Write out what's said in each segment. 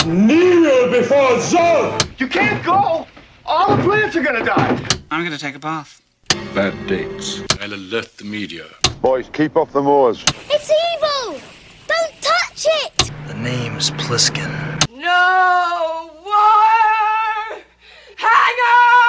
Kneel before Zod! You can't go! All the plants are gonna die! I'm gonna take a bath. Bad dates. I'll alert the media. Boys, keep off the moors. It's evil! Don't touch it! The name's Pliskin. No more hangers!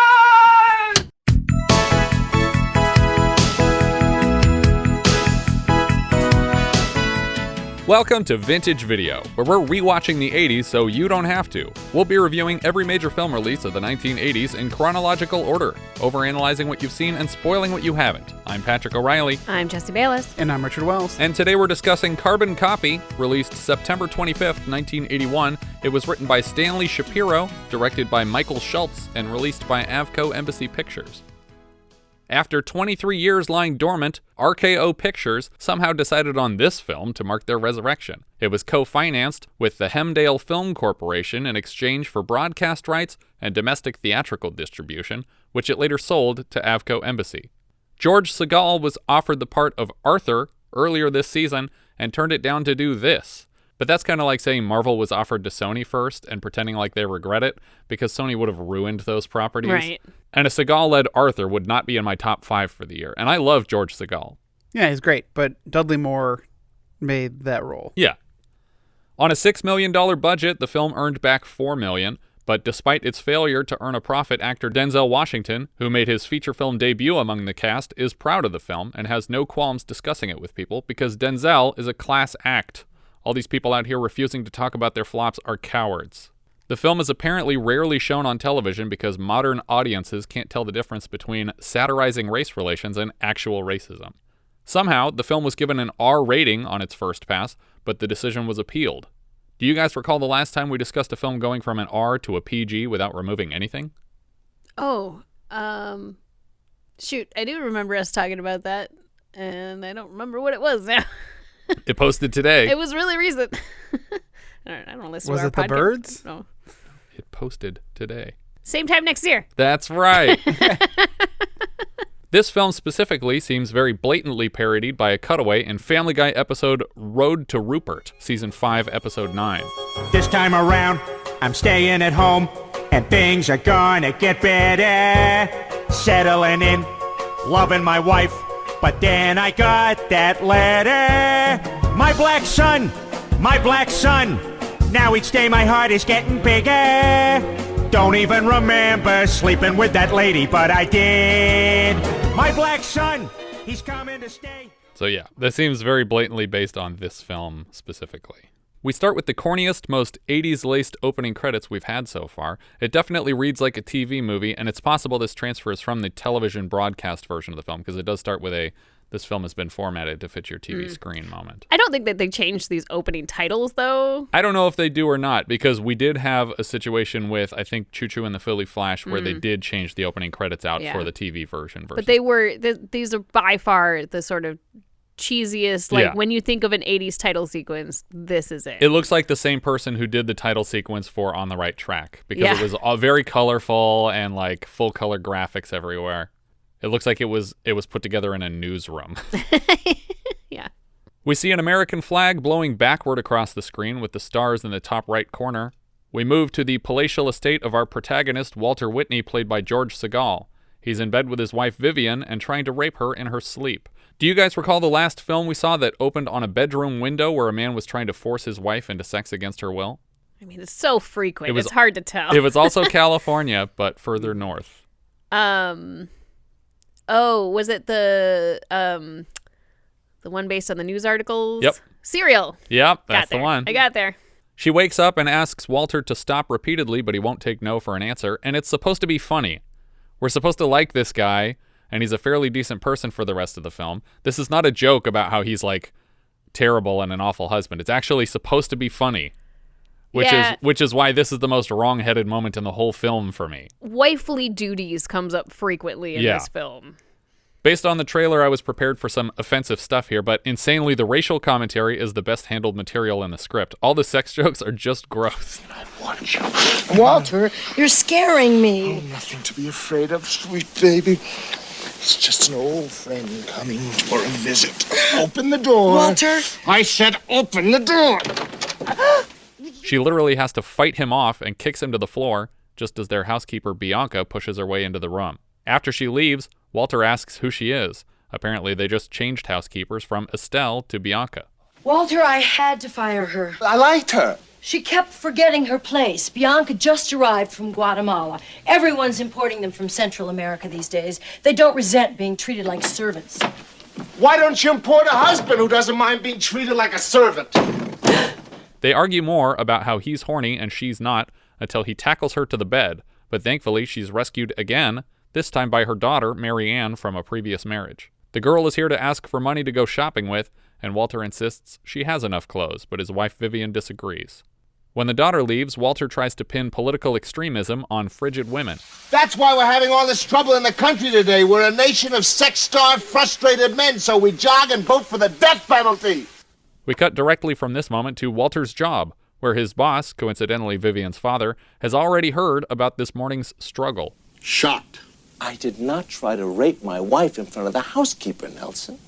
Welcome to Vintage Video, where we're rewatching the 80s so you don't have to. We'll be reviewing every major film release of the 1980s in chronological order, overanalyzing what you've seen and spoiling what you haven't. I'm Patrick O'Reilly. I'm Jesse Bayless. And I'm Richard Wells. And today we're discussing Carbon Copy, released September 25th, 1981. It was written by Stanley Shapiro, directed by Michael Schultz, and released by Avco Embassy Pictures. After 23 years lying dormant, RKO Pictures somehow decided on this film to mark their resurrection. It was co-financed with the Hemdale Film Corporation in exchange for broadcast rights and domestic theatrical distribution, which it later sold to Avco Embassy. George Segal was offered the part of Arthur earlier this season and turned it down to do this. But that's kind of like saying Marvel was offered to Sony first and pretending like they regret it, because Sony would have ruined those properties. Right. And a Segal-led Arthur would not be in my top 5 for the year. And I love George Segal. Yeah, he's great, but Dudley Moore made that role. Yeah. On a $6 million budget, the film earned back $4 million, but despite its failure to earn a profit, actor Denzel Washington, who made his feature film debut among the cast, is proud of the film and has no qualms discussing it with people because Denzel is a class act. All these people out here refusing to talk about their flops are cowards. The film is apparently rarely shown on television because modern audiences can't tell the difference between satirizing race relations and actual racism. Somehow, the film was given an R rating on its first pass, but the decision was appealed. Do you guys recall the last time we discussed a film going from an R to a PG without removing anything? Shoot, I do remember us talking about that, and I don't remember what it was now. It posted today. It was really recent. I don't listen was to our it the podcast. birds? No. It posted today. Same time next year. That's right. This film specifically seems very blatantly parodied by a cutaway in Family Guy episode Road to Rupert, Season 5, Episode 9. This time around, I'm staying at home, and things are gonna get better. Settling in, loving my wife, but then I got that letter. My black son, now each day my heart is getting bigger. Don't even remember sleeping with that lady, but I did. My black son, he's coming to stay. So yeah, that seems very blatantly based on this film specifically. We start with the corniest, most 80s-laced opening credits we've had so far. It definitely reads like a TV movie, and it's possible this transfers from the television broadcast version of the film, because it does start with this film has been formatted to fit your TV screen moment. I don't think that they changed these opening titles, though. I don't know if they do or not, because we did have a situation with, I think, Choo Choo and the Philly Flash, where they did change the opening credits out for the TV version. But these are by far the sort of cheesiest, when you think of an 80s title sequence, this is it. It looks like the same person who did the title sequence for On the Right Track, because it was all very colorful and like full color graphics everywhere. It looks like it was put together in a newsroom. Yeah. We see an American flag blowing backward across the screen with the stars in the top right corner. We move to the palatial estate of our protagonist, Walter Whitney, played by George Segal. He's in bed with his wife Vivian and trying to rape her in her sleep. Do you guys recall the last film we saw that opened on a bedroom window where a man was trying to force his wife into sex against her will? I mean, it's so frequent. It's hard to tell. It was also California, but further north. Oh, was it the one based on the news articles? Yep. Serial. Yep, that's the one. I got there. She wakes up and asks Walter to stop repeatedly, but he won't take no for an answer, and it's supposed to be funny. We're supposed to like this guy, and he's a fairly decent person for the rest of the film. This is not a joke about how he's, like, terrible and an awful husband. It's actually supposed to be funny, which is why this is the most wrong-headed moment in the whole film for me. Wifely duties comes up frequently in this film. Based on the trailer, I was prepared for some offensive stuff here, but insanely, the racial commentary is the best handled material in the script. All the sex jokes are just gross. I want you. Walter, you're scaring me. Oh, nothing to be afraid of, sweet baby. It's just an old friend coming for a visit. Open the door. Walter? I said open the door. She literally has to fight him off and kicks him to the floor, just as their housekeeper Bianca pushes her way into the room. After she leaves, Walter asks who she is. Apparently, they just changed housekeepers from Estelle to Bianca. Walter, I had to fire her. I liked her. She kept forgetting her place. Bianca just arrived from Guatemala. Everyone's importing them from Central America these days. They don't resent being treated like servants. Why don't you import a husband who doesn't mind being treated like a servant? They argue more about how he's horny and she's not until he tackles her to the bed, but thankfully she's rescued again, this time by her daughter, Mary Ann, from a previous marriage. The girl is here to ask for money to go shopping with, and Walter insists she has enough clothes, but his wife Vivian disagrees. When the daughter leaves, Walter tries to pin political extremism on frigid women. That's why we're having all this trouble in the country today. We're a nation of sex-starved, frustrated men, so we jog and vote for the death penalty. We cut directly from this moment to Walter's job, where his boss, coincidentally Vivian's father, has already heard about this morning's struggle. Shocked. I did not try to rape my wife in front of the housekeeper, Nelson.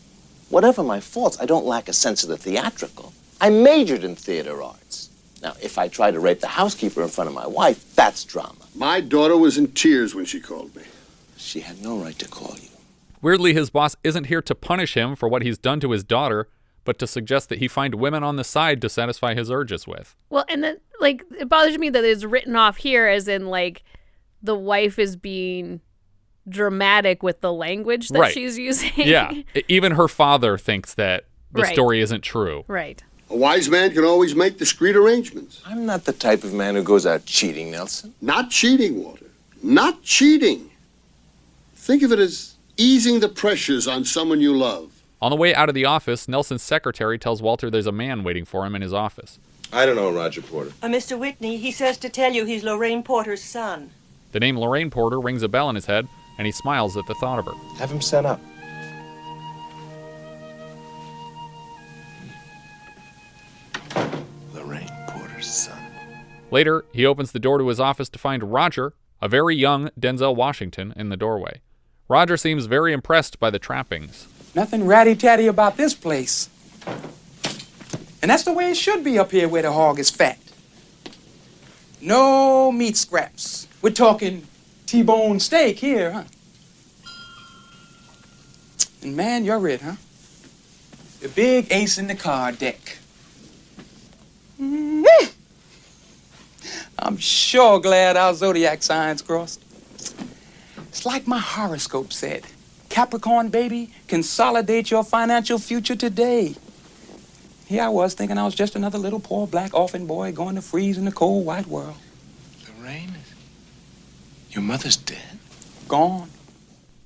Whatever my faults, I don't lack a sense of the theatrical. I majored in theater arts. Now, if I try to rape the housekeeper in front of my wife, that's drama. My daughter was in tears when she called me. She had no right to call you. Weirdly, his boss isn't here to punish him for what he's done to his daughter, but to suggest that he find women on the side to satisfy his urges with. Well, and then, like, it bothers me that it's written off here as in, like, the wife is being dramatic with the language that she's using. Yeah. Even her father thinks that the story isn't true. Right. A wise man can always make discreet arrangements. I'm not the type of man who goes out cheating, Nelson. Not cheating, Walter. Not cheating. Think of it as easing the pressures on someone you love. On the way out of the office, Nelson's secretary tells Walter there's a man waiting for him in his office. I don't know Roger Porter. Mr. Whitney, he says to tell you he's Lorraine Porter's son. The name Lorraine Porter rings a bell in his head, and he smiles at the thought of her. Have him sent up. Lorraine Porter's son. Later, he opens the door to his office to find Roger, a very young Denzel Washington, in the doorway. Roger seems very impressed by the trappings. Nothing ratty-tatty about this place. And that's the way it should be up here where the hog is fat. No meat scraps. We're talking T-bone steak here, huh? And man, you're it, huh? The big ace in the card deck. Mm-hmm. I'm sure glad our zodiac signs crossed. It's like my horoscope said. Capricorn, baby, consolidate your financial future today. Here I was thinking I was just another little poor black orphan boy going to freeze in the cold white world. Lorraine? Your mother's dead? Gone.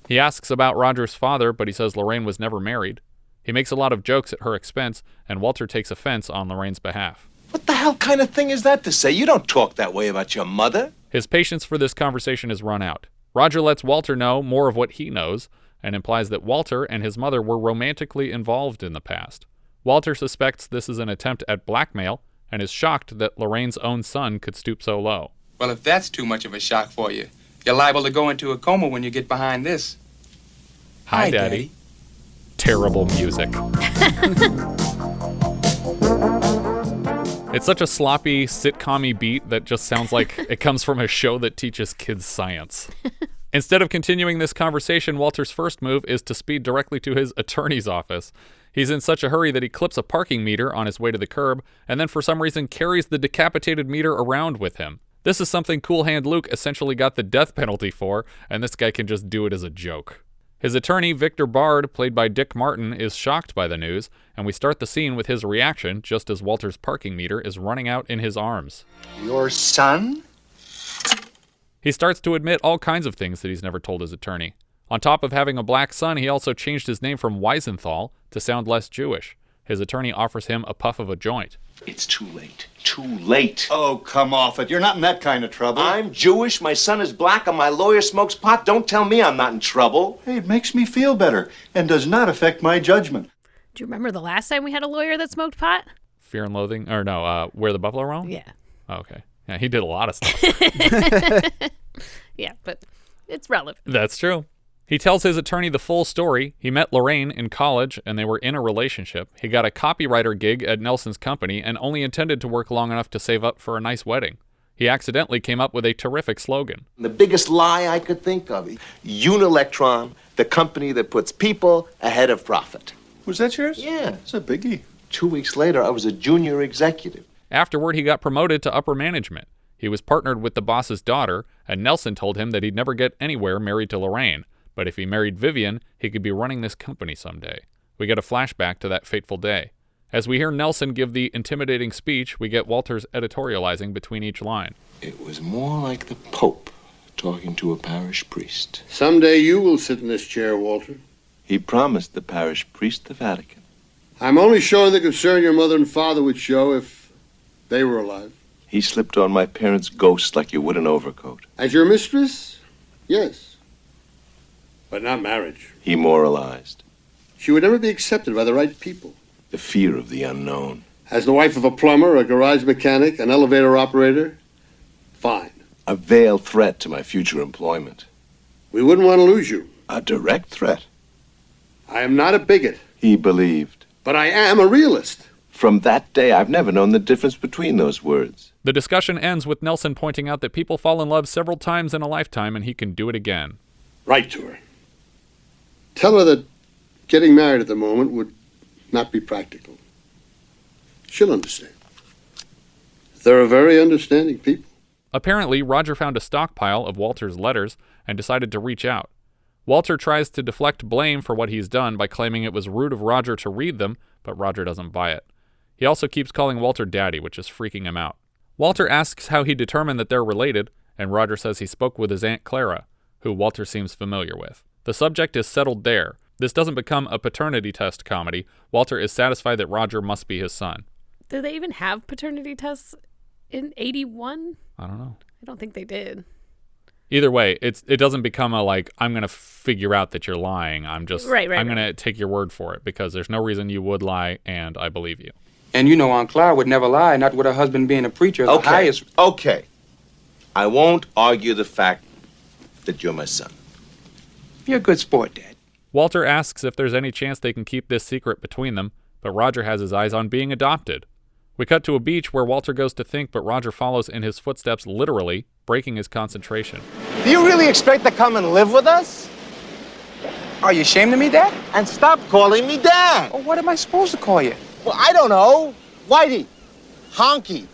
He asks about Roger's father, but he says Lorraine was never married. He makes a lot of jokes at her expense, and Walter takes offense on Lorraine's behalf. What the hell kind of thing is that to say? You don't talk that way about your mother. His patience for this conversation is run out. Roger lets Walter know more of what he knows, and implies that Walter and his mother were romantically involved in the past. Walter suspects this is an attempt at blackmail, and is shocked that Lorraine's own son could stoop so low. Well, if that's too much of a shock for you, you're liable to go into a coma when you get behind this. Hi, Daddy. Terrible music. It's such a sloppy, sitcom-y beat that just sounds like it comes from a show that teaches kids science. Instead of continuing this conversation, Walter's first move is to speed directly to his attorney's office. He's in such a hurry that he clips a parking meter on his way to the curb, and then for some reason carries the decapitated meter around with him. This is something Cool Hand Luke essentially got the death penalty for, and this guy can just do it as a joke. His attorney, Victor Bard, played by Dick Martin, is shocked by the news, and we start the scene with his reaction just as Walter's parking meter is running out in his arms. Your son? He starts to admit all kinds of things that he's never told his attorney. On top of having a black son, he also changed his name from Weisenthal to sound less Jewish. His attorney offers him a puff of a joint. It's too late. Too late. Oh, come off it. You're not in that kind of trouble. I'm Jewish, my son is black, and my lawyer smokes pot. Don't tell me I'm not in trouble. Hey, it makes me feel better and does not affect my judgment. Do you remember the last time we had a lawyer that smoked pot? Fear and Loathing? Or no, Where the Buffalo Roam? Yeah. Oh, okay. Yeah, he did a lot of stuff. Yeah, but it's relevant. That's true. He tells his attorney the full story. He met Lorraine in college, and they were in a relationship. He got a copywriter gig at Nelson's company and only intended to work long enough to save up for a nice wedding. He accidentally came up with a terrific slogan. The biggest lie I could think of. Unilectron, the company that puts people ahead of profit. Was that yours? Yeah. It's a biggie. 2 weeks later, I was a junior executive. Afterward, he got promoted to upper management. He was partnered with the boss's daughter, and Nelson told him that he'd never get anywhere married to Lorraine. But if he married Vivian, he could be running this company someday. We get a flashback to that fateful day. As we hear Nelson give the intimidating speech, we get Walter's editorializing between each line. It was more like the Pope talking to a parish priest. Someday you will sit in this chair, Walter. He promised the parish priest the Vatican. I'm only showing the concern your mother and father would show if they were alive. He slipped on my parents' ghost like you would an overcoat. As your mistress? Yes. But not marriage. He moralized. She would never be accepted by the right people. The fear of the unknown. As the wife of a plumber, a garage mechanic, an elevator operator, fine. A veiled threat to my future employment. We wouldn't want to lose you. A direct threat. I am not a bigot. He believed. But I am a realist. From that day, I've never known the difference between those words. The discussion ends with Nelson pointing out that people fall in love several times in a lifetime and he can do it again. Write to her. Tell her that getting married at the moment would not be practical. She'll understand. They're a very understanding people. Apparently, Roger found a stockpile of Walter's letters and decided to reach out. Walter tries to deflect blame for what he's done by claiming it was rude of Roger to read them, but Roger doesn't buy it. He also keeps calling Walter Daddy, which is freaking him out. Walter asks how he determined that they're related, and Roger says he spoke with his Aunt Clara, who Walter seems familiar with. The subject is settled there. This doesn't become a paternity test comedy. Walter is satisfied that Roger must be his son. Do they even have paternity tests in 81? I don't know. I don't think they did. Either way, it doesn't become a I'm going to figure out that you're lying. I'm going to take your word for it because there's no reason you would lie and I believe you. And you know Aunt Clara would never lie, not with her husband being a preacher. The highest... Okay. I won't argue the fact that you're my son. You're a good sport, Dad. Walter asks if there's any chance they can keep this secret between them, but Roger has his eyes on being adopted. We cut to a beach where Walter goes to think, but Roger follows in his footsteps literally, breaking his concentration. Do you really expect to come and live with us? Are you ashamed of me, Dad? And stop calling me Dad. Well, what am I supposed to call you? Well, I don't know. Whitey, Honky,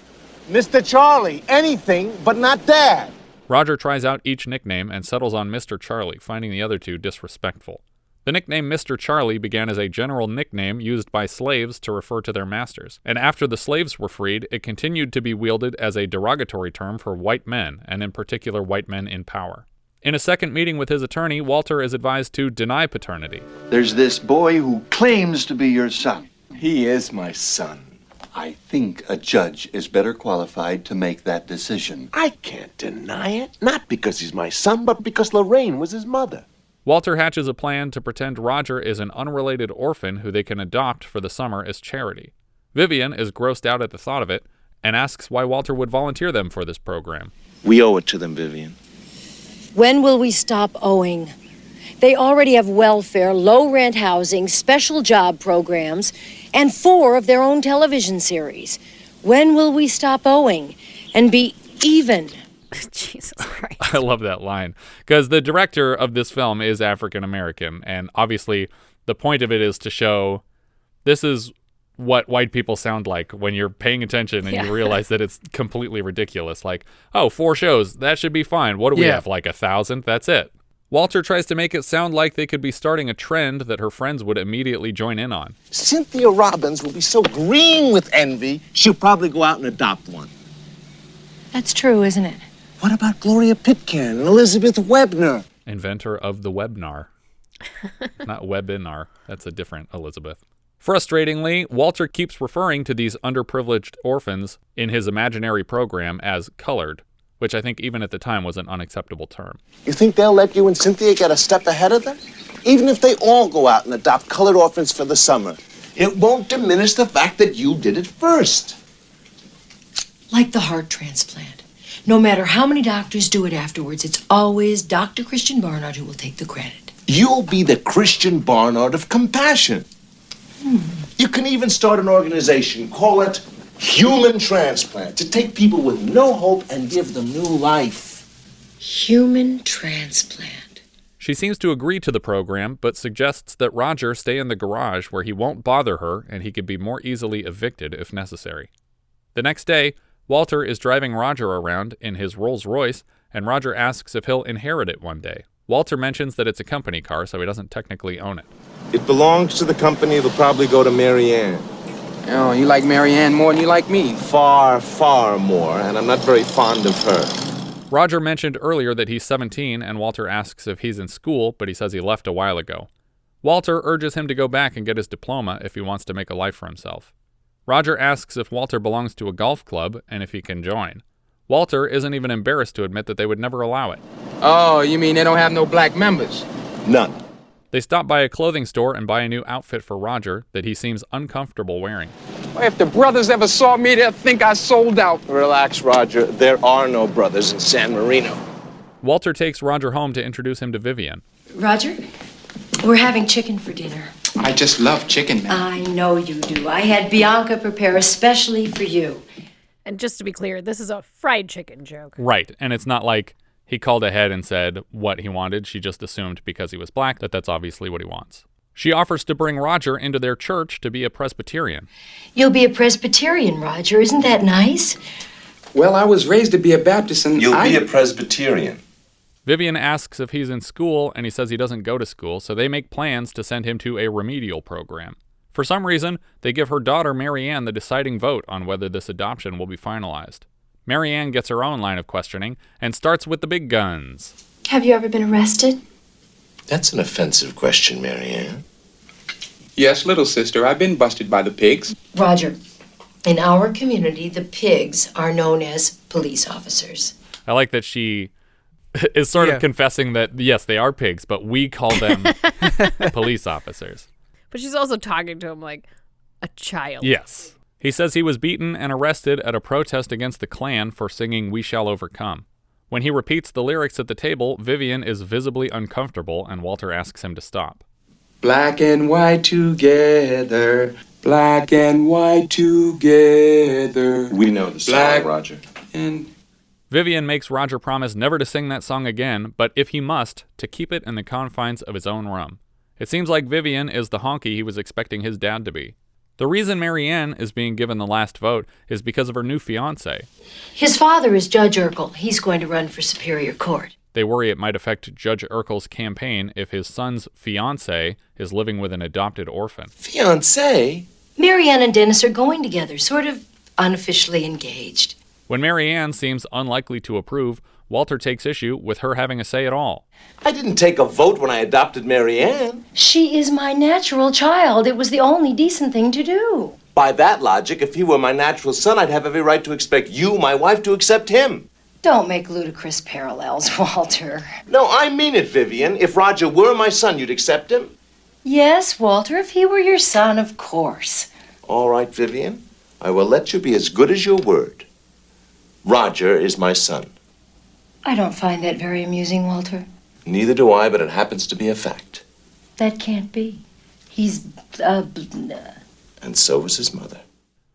Mr. Charlie, anything but not Dad. Roger tries out each nickname and settles on Mr. Charlie, finding the other two disrespectful. The nickname Mr. Charlie began as a general nickname used by slaves to refer to their masters, and after the slaves were freed, it continued to be wielded as a derogatory term for white men, and in particular white men in power. In a second meeting with his attorney, Walter is advised to deny paternity. There's this boy who claims to be your son. He is my son. I think a judge is better qualified to make that decision. I can't deny it. Not because he's my son, but because Lorraine was his mother. Walter hatches a plan to pretend Roger is an unrelated orphan who they can adopt for the summer as charity. Vivian is grossed out at the thought of it and asks why Walter would volunteer them for this program. We owe it to them, Vivian. When will we stop owing? They already have welfare, low-rent housing, special job programs, and 4 of their own television series. When will we stop owing and be even? Jesus Christ. I love that line because the director of this film is African American, and obviously the point of it is to show this is what white people sound like when you're paying attention and you realize that it's completely ridiculous. Like, oh, 4 shows, that should be fine. What do we have, like 1,000? That's it. Walter tries to make it sound like they could be starting a trend that her friends would immediately join in on. Cynthia Robbins will be so green with envy, she'll probably go out and adopt one. That's true, isn't it? What about Gloria Pitcairn and Elizabeth Webner? Inventor of the webinar. Not webinar. That's a different Elizabeth. Frustratingly, Walter keeps referring to these underprivileged orphans in his imaginary program as colored, which I think even at the time was an unacceptable term. You think they'll let you and Cynthia get a step ahead of them? Even if they all go out and adopt colored orphans for the summer, it won't diminish the fact that you did it first. Like the heart transplant. No matter how many doctors do it afterwards, it's always Dr. Christian Barnard who will take the credit. You'll be the Christian Barnard of compassion. You can even start an organization, call it Human Transplant, to take people with no hope and give them new life. Human transplant. She seems to agree to the program, but suggests that Roger stay in the garage where he won't bother her and he can be more easily evicted if necessary. The next day, Walter is driving Roger around in his Rolls Royce, and Roger asks if he'll inherit it one day. Walter mentions that it's a company car, so he doesn't technically own it. It belongs to the company. It'll probably go to Mary Ann. Oh, you like Mary Ann more than you like me. Far, far more, and I'm not very fond of her. Roger mentioned earlier that he's 17, and Walter asks if he's in school, but he says he left a while ago. Walter urges him to go back and get his diploma if he wants to make a life for himself. Roger asks if Walter belongs to a golf club and if he can join. Walter isn't even embarrassed to admit that they would never allow it. Oh, you mean they don't have no black members? None. They stop by a clothing store and buy a new outfit for Roger that he seems uncomfortable wearing. If the brothers ever saw me, they'd think I sold out. Relax, Roger. There are no brothers in San Marino. Walter takes Roger home to introduce him to Vivian. Roger, we're having chicken for dinner. I just love chicken, man. I know you do. I had Bianca prepare especially for you. And just to be clear, this is a fried chicken joke. Right, and it's not like he called ahead and said what he wanted. She just assumed because he was black that that's obviously what he wants. She offers to bring Roger into their church to be a Presbyterian. You'll be a Presbyterian, Roger. Isn't that nice? Well, I was raised to be a Baptist, and You'll be a Presbyterian. Vivian asks if he's in school, and he says he doesn't go to school, so they make plans to send him to a remedial program. For some reason, they give her daughter Mary Ann the deciding vote on whether this adoption will be finalized. Mary Ann gets her own line of questioning and starts with the big guns. Have you ever been arrested? That's an offensive question, Mary Ann. Yes, little sister, I've been busted by the pigs. Roger, in our community, the pigs are known as police officers. I like that she is sort of confessing that, yes, they are pigs, but we call them police officers. But she's also talking to him like a child. Yes. He says he was beaten and arrested at a protest against the Klan for singing We Shall Overcome. When he repeats the lyrics at the table, Vivian is visibly uncomfortable, and Walter asks him to stop. Black and white together, black and white together. We know the song, Roger. And Vivian makes Roger promise never to sing that song again, but if he must, to keep it in the confines of his own room. It seems like Vivian is the honky he was expecting his dad to be. The reason Mary Ann is being given the last vote is because of her new fiancé. His father is Judge Urkel. He's going to run for Superior Court. They worry it might affect Judge Urkel's campaign if his son's fiancé is living with an adopted orphan. Fiancé? Mary Ann and Dennis are going together, sort of unofficially engaged. When Mary Ann seems unlikely to approve, Walter takes issue with her having a say at all. I didn't take a vote when I adopted Mary Ann. She is my natural child. It was the only decent thing to do. By that logic, if he were my natural son, I'd have every right to expect you, my wife, to accept him. Don't make ludicrous parallels, Walter. No, I mean it, Vivian. If Roger were my son, you'd accept him? Yes, Walter, if he were your son, of course. All right, Vivian. I will let you be as good as your word. Roger is my son. I don't find that very amusing, Walter. Neither do I, but it happens to be a fact. That can't be. He's, And so was his mother.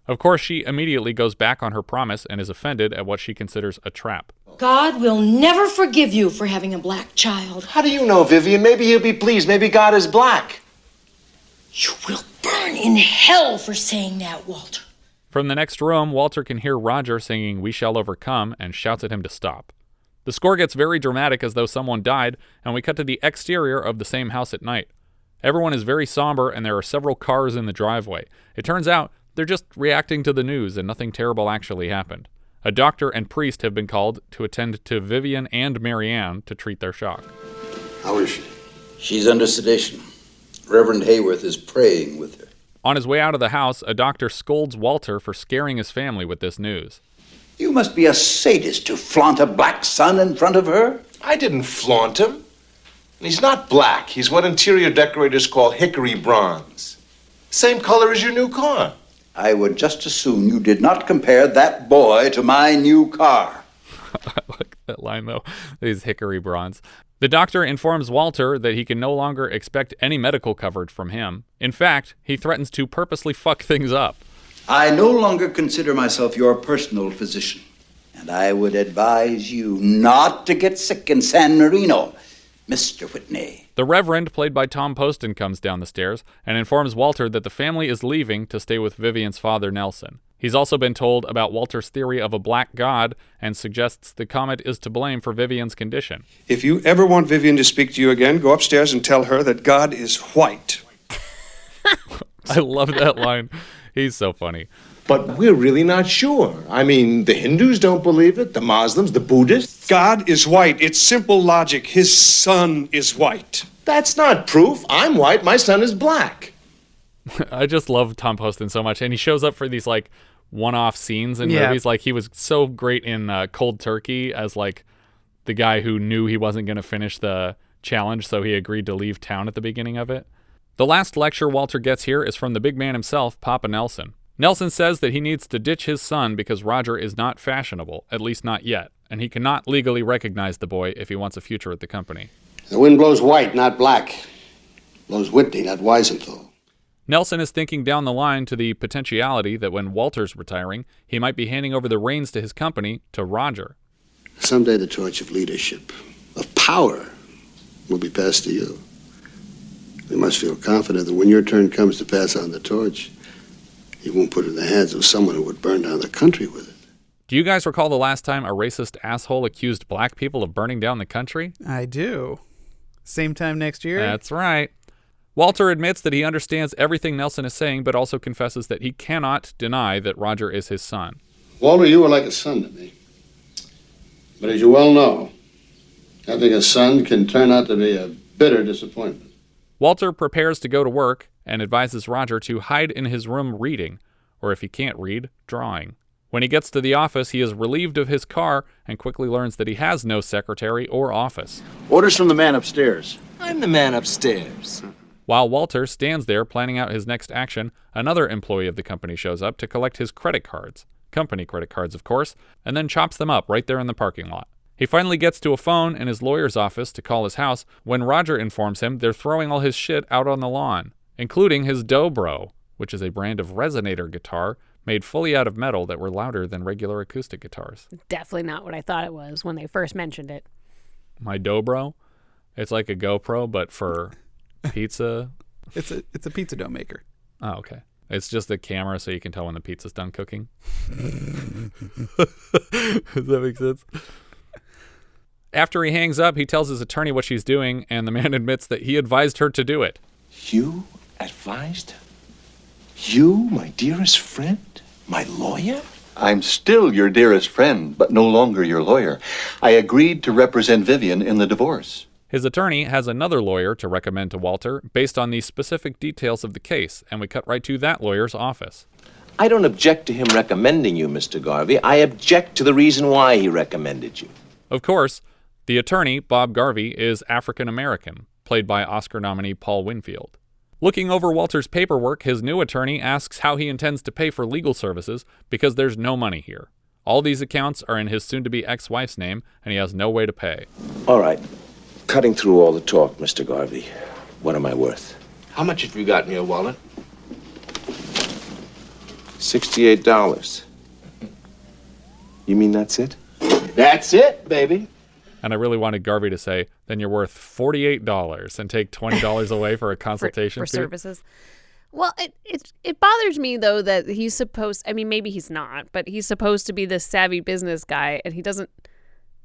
Of course, she immediately goes back on her promise and is offended at what she considers a trap. God will never forgive you for having a black child. How do you know, Vivian? Maybe he'll be pleased. Maybe God is black. You will burn in hell for saying that, Walter. From the next room, Walter can hear Roger singing We Shall Overcome and shouts at him to stop. The score gets very dramatic as though someone died, and we cut to the exterior of the same house at night. Everyone is very somber, and there are several cars in the driveway. It turns out they're just reacting to the news, and nothing terrible actually happened. A doctor and priest have been called to attend to Vivian and Mary Ann to treat their shock. How is she? She's under sedation. Reverend Hayworth is praying with her. On his way out of the house, a doctor scolds Walter for scaring his family with this news. You must be a sadist to flaunt a black son in front of her. I didn't flaunt him. And he's not black. He's what interior decorators call hickory bronze. Same color as your new car. I would just as soon you did not compare that boy to my new car. I like that line, though. These hickory bronze. The doctor informs Walter that he can no longer expect any medical coverage from him. In fact, he threatens to purposely fuck things up. I no longer consider myself your personal physician, and I would advise you not to get sick in San Marino, Mr. Whitney. The Reverend, played by Tom Poston, comes down the stairs and informs Walter that the family is leaving to stay with Vivian's father, Nelson. He's also been told about Walter's theory of a black god and suggests the comet is to blame for Vivian's condition. If you ever want Vivian to speak to you again, go upstairs and tell her that God is white. I love that line. He's so funny. But we're really not sure. I mean, the Hindus don't believe it, the Muslims, the Buddhists. God is white. It's simple logic. His son is white. That's not proof. I'm white. My son is black. I just love Tom Poston so much. And he shows up for these, like, one-off scenes in movies. Like, he was so great in Cold Turkey as, like, the guy who knew he wasn't going to finish the challenge, so he agreed to leave town at the beginning of it. The last lecture Walter gets here is from the big man himself, Papa Nelson. Nelson says that he needs to ditch his son because Roger is not fashionable, at least not yet, and he cannot legally recognize the boy if he wants a future at the company. The wind blows white, not black. Blows Whitney, not Weisenthal. Nelson is thinking down the line to the potentiality that when Walter's retiring, he might be handing over the reins to his company to Roger. Someday the torch of leadership, of power, will be passed to you. You must feel confident that when your turn comes to pass on the torch, you won't put it in the hands of someone who would burn down the country with it. Do you guys recall the last time a racist asshole accused black people of burning down the country? I do. Same time next year? That's right. Walter admits that he understands everything Nelson is saying, but also confesses that he cannot deny that Roger is his son. Walter, you were like a son to me. But as you well know, having a son can turn out to be a bitter disappointment. Walter prepares to go to work and advises Roger to hide in his room reading, or if he can't read, drawing. When he gets to the office, he is relieved of his car and quickly learns that he has no secretary or office. Orders from the man upstairs. I'm the man upstairs. While Walter stands there planning out his next action, another employee of the company shows up to collect his credit cards, company credit cards, of course, and then chops them up right there in the parking lot. He finally gets to a phone in his lawyer's office to call his house when Roger informs him they're throwing all his shit out on the lawn, including his Dobro, which is a brand of resonator guitar made fully out of metal that were louder than regular acoustic guitars. Definitely not what I thought it was when they first mentioned it. My Dobro? It's like a GoPro, but for pizza. It's a pizza dough maker. Oh, okay. It's just a camera so you can tell when the pizza's done cooking. Does that make sense? After he hangs up, he tells his attorney what she's doing, and the man admits that he advised her to do it. You advised? You, my dearest friend? My lawyer? I'm still your dearest friend, but no longer your lawyer. I agreed to represent Vivian in the divorce. His attorney has another lawyer to recommend to Walter based on the specific details of the case, and we cut right to that lawyer's office. I don't object to him recommending you, Mr. Garvey. I object to the reason why he recommended you. Of course, the attorney, Bob Garvey, is African American, played by Oscar nominee Paul Winfield. Looking over Walter's paperwork, his new attorney asks how he intends to pay for legal services because there's no money here. All these accounts are in his soon-to-be ex-wife's name, and he has no way to pay. All right. Cutting through all the talk, Mr. Garvey. What am I worth? How much have you got in your wallet? $68. You mean that's it? That's it, baby. And I really wanted Garvey to say, then you're worth $48 and take $20 away for a consultation for fee. services. Well, it bothers me, though, that he's supposed, I mean, maybe he's not, but he's supposed to be this savvy business guy, and he doesn't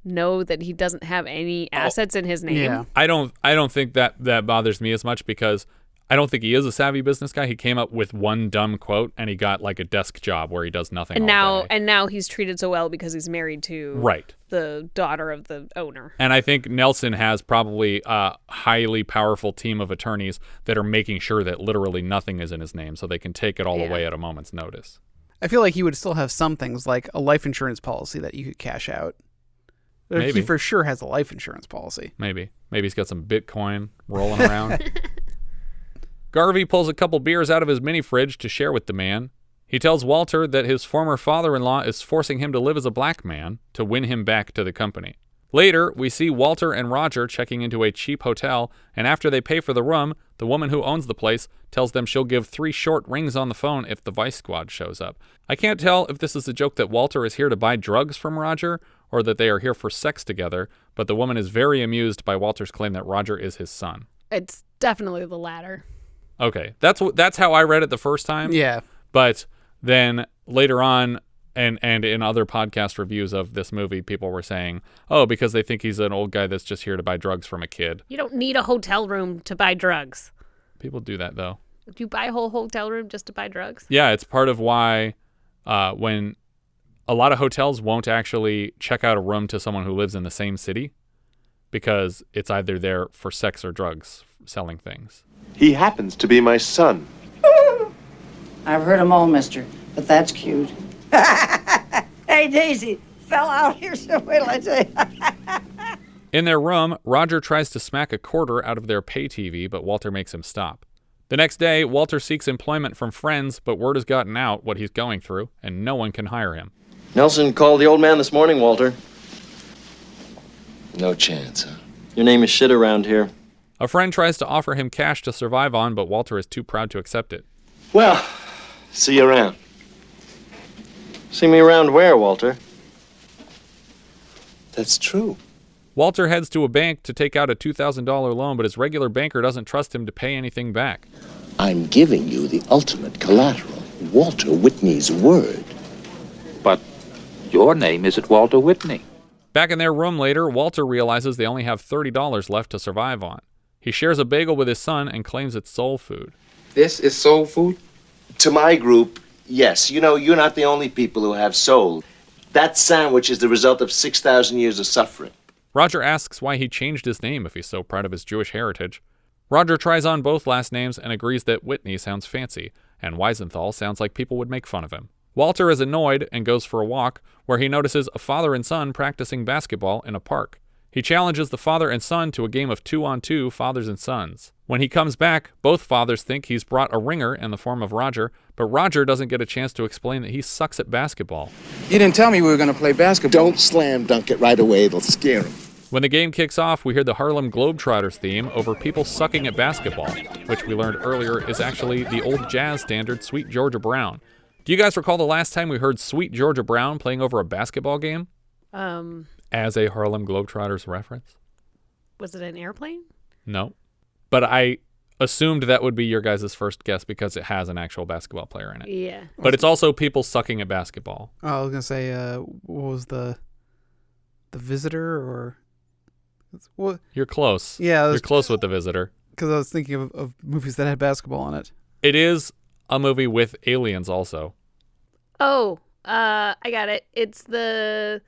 know that he doesn't have any assets in his name. Yeah. I don't think that bothers me as much because I don't think he is a savvy business guy. He came up with one dumb quote and he got like a desk job where he does nothing all day. And now he's treated so well because he's married to the daughter of the owner. And I think Nelson has probably a highly powerful team of attorneys that are making sure that literally nothing is in his name so they can take it all away at a moment's notice. I feel like he would still have some things like a life insurance policy that you could cash out. Maybe. He for sure has a life insurance policy. Maybe he's got some Bitcoin rolling around. Garvey pulls a couple beers out of his mini fridge to share with the man. He tells Walter that his former father-in-law is forcing him to live as a black man to win him back to the company. Later, we see Walter and Roger checking into a cheap hotel, and after they pay for the room, the woman who owns the place tells them she'll give 3 short rings on the phone if the Vice Squad shows up. I can't tell if this is a joke that Walter is here to buy drugs from Roger, or that they are here for sex together, but the woman is very amused by Walter's claim that Roger is his son. It's definitely the latter. Okay, that's how I read it the first time. Yeah. But then later on, and in other podcast reviews of this movie, people were saying, oh, because they think he's an old guy that's just here to buy drugs from a kid. You don't need a hotel room to buy drugs. People do that, though. Do you buy a whole hotel room just to buy drugs? Yeah, it's part of why when a lot of hotels won't actually check out a room to someone who lives in the same city, because it's either there for sex or drugs, selling things. He happens to be my son. I've heard them all, mister, but that's cute. Hey, Daisy, fell out here, so wait till I tell you. In their room, Roger tries to smack a quarter out of their pay TV, but Walter makes him stop. The next day, Walter seeks employment from friends, but word has gotten out what he's going through, and no one can hire him. Nelson called the old man this morning, Walter. No chance, huh? Your name is shit around here. A friend tries to offer him cash to survive on, but Walter is too proud to accept it. Well, see you around. See me around where, Walter? That's true. Walter heads to a bank to take out a $2,000 loan, but his regular banker doesn't trust him to pay anything back. I'm giving you the ultimate collateral. Walter Whitney's word. But your name isn't Walter Whitney. Back in their room later, Walter realizes they only have $30 left to survive on. He shares a bagel with his son and claims it's soul food. This is soul food? To my group, yes. You know, you're not the only people who have soul. That sandwich is the result of 6,000 years of suffering. Roger asks why he changed his name if he's so proud of his Jewish heritage. Roger tries on both last names and agrees that Whitney sounds fancy, and Weisenthal sounds like people would make fun of him. Walter is annoyed and goes for a walk, where he notices a father and son practicing basketball in a park. He challenges the father and son to a game of 2-on-2 fathers and sons. When he comes back, both fathers think he's brought a ringer in the form of Roger, but Roger doesn't get a chance to explain that he sucks at basketball. You didn't tell me we were going to play basketball. Don't slam dunk it right away. It'll scare him. When the game kicks off, we hear the Harlem Globetrotters theme over people sucking at basketball, which we learned earlier is actually the old jazz standard Sweet Georgia Brown. Do you guys recall the last time we heard Sweet Georgia Brown playing over a basketball game? As a Harlem Globetrotters reference? Was it an airplane? No. But I assumed that would be your guys' first guess because it has an actual basketball player in it. Yeah. But it's also people sucking at basketball. Oh, I was going to say, what was the Visitor or... What? You're close. Yeah. You're close with The Visitor. Because I was thinking of movies that had basketball in it. It is a movie with aliens also. Oh, I got it. It's the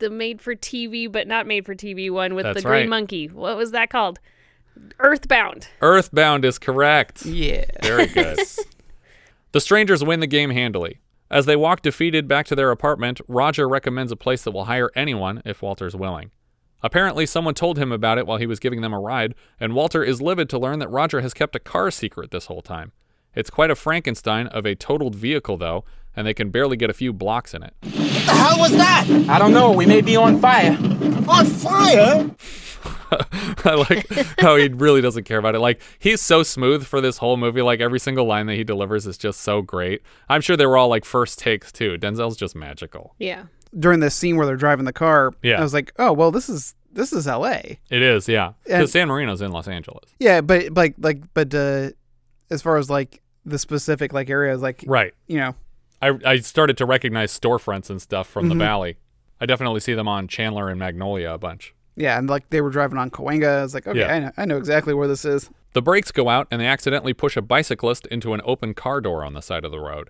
made for TV but not made for TV one with That's the green right. monkey. What was that called? Earthbound. Earthbound is correct. Yeah. Very good. The strangers win the game handily. As they walk defeated back to their apartment, Roger recommends a place that will hire anyone if Walter's willing. Apparently, someone told him about it while he was giving them a ride, and Walter is livid to learn that Roger has kept a car secret this whole time. It's quite a Frankenstein of a totaled vehicle, though, and they can barely get a few blocks in it. What the hell was that? I don't know. We may be on fire. On fire? I like how he really doesn't care about it. Like, he's so smooth for this whole movie. Like, every single line that he delivers is just so great. I'm sure they were all, like, first takes, too. Denzel's just magical. Yeah. During this scene where they're driving the car, Yeah. I was like, oh, well, this is L.A. It is, yeah. And- Because San Marino's in Los Angeles. Yeah, but as far as like the specific like areas, like Right. you know, I started to recognize storefronts and stuff from the Mhm. valley. I definitely see them on Chandler and Magnolia a bunch. yeah, and like they were driving on Cahuenga. I was like, okay, Yeah. I know exactly where this is. The brakes go out and they accidentally push a bicyclist into an open car door on the side of the road.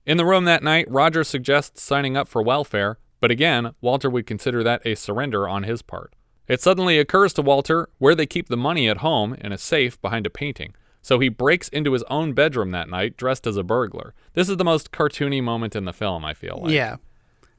In the room that night, Roger suggests signing up for welfare, but again, Walter would consider that a surrender on his part. It suddenly occurs to Walter where they keep the money at home in a safe behind a painting. So he breaks into his own bedroom that night dressed as a burglar. This is the most cartoony moment in the film, I feel like. Yeah,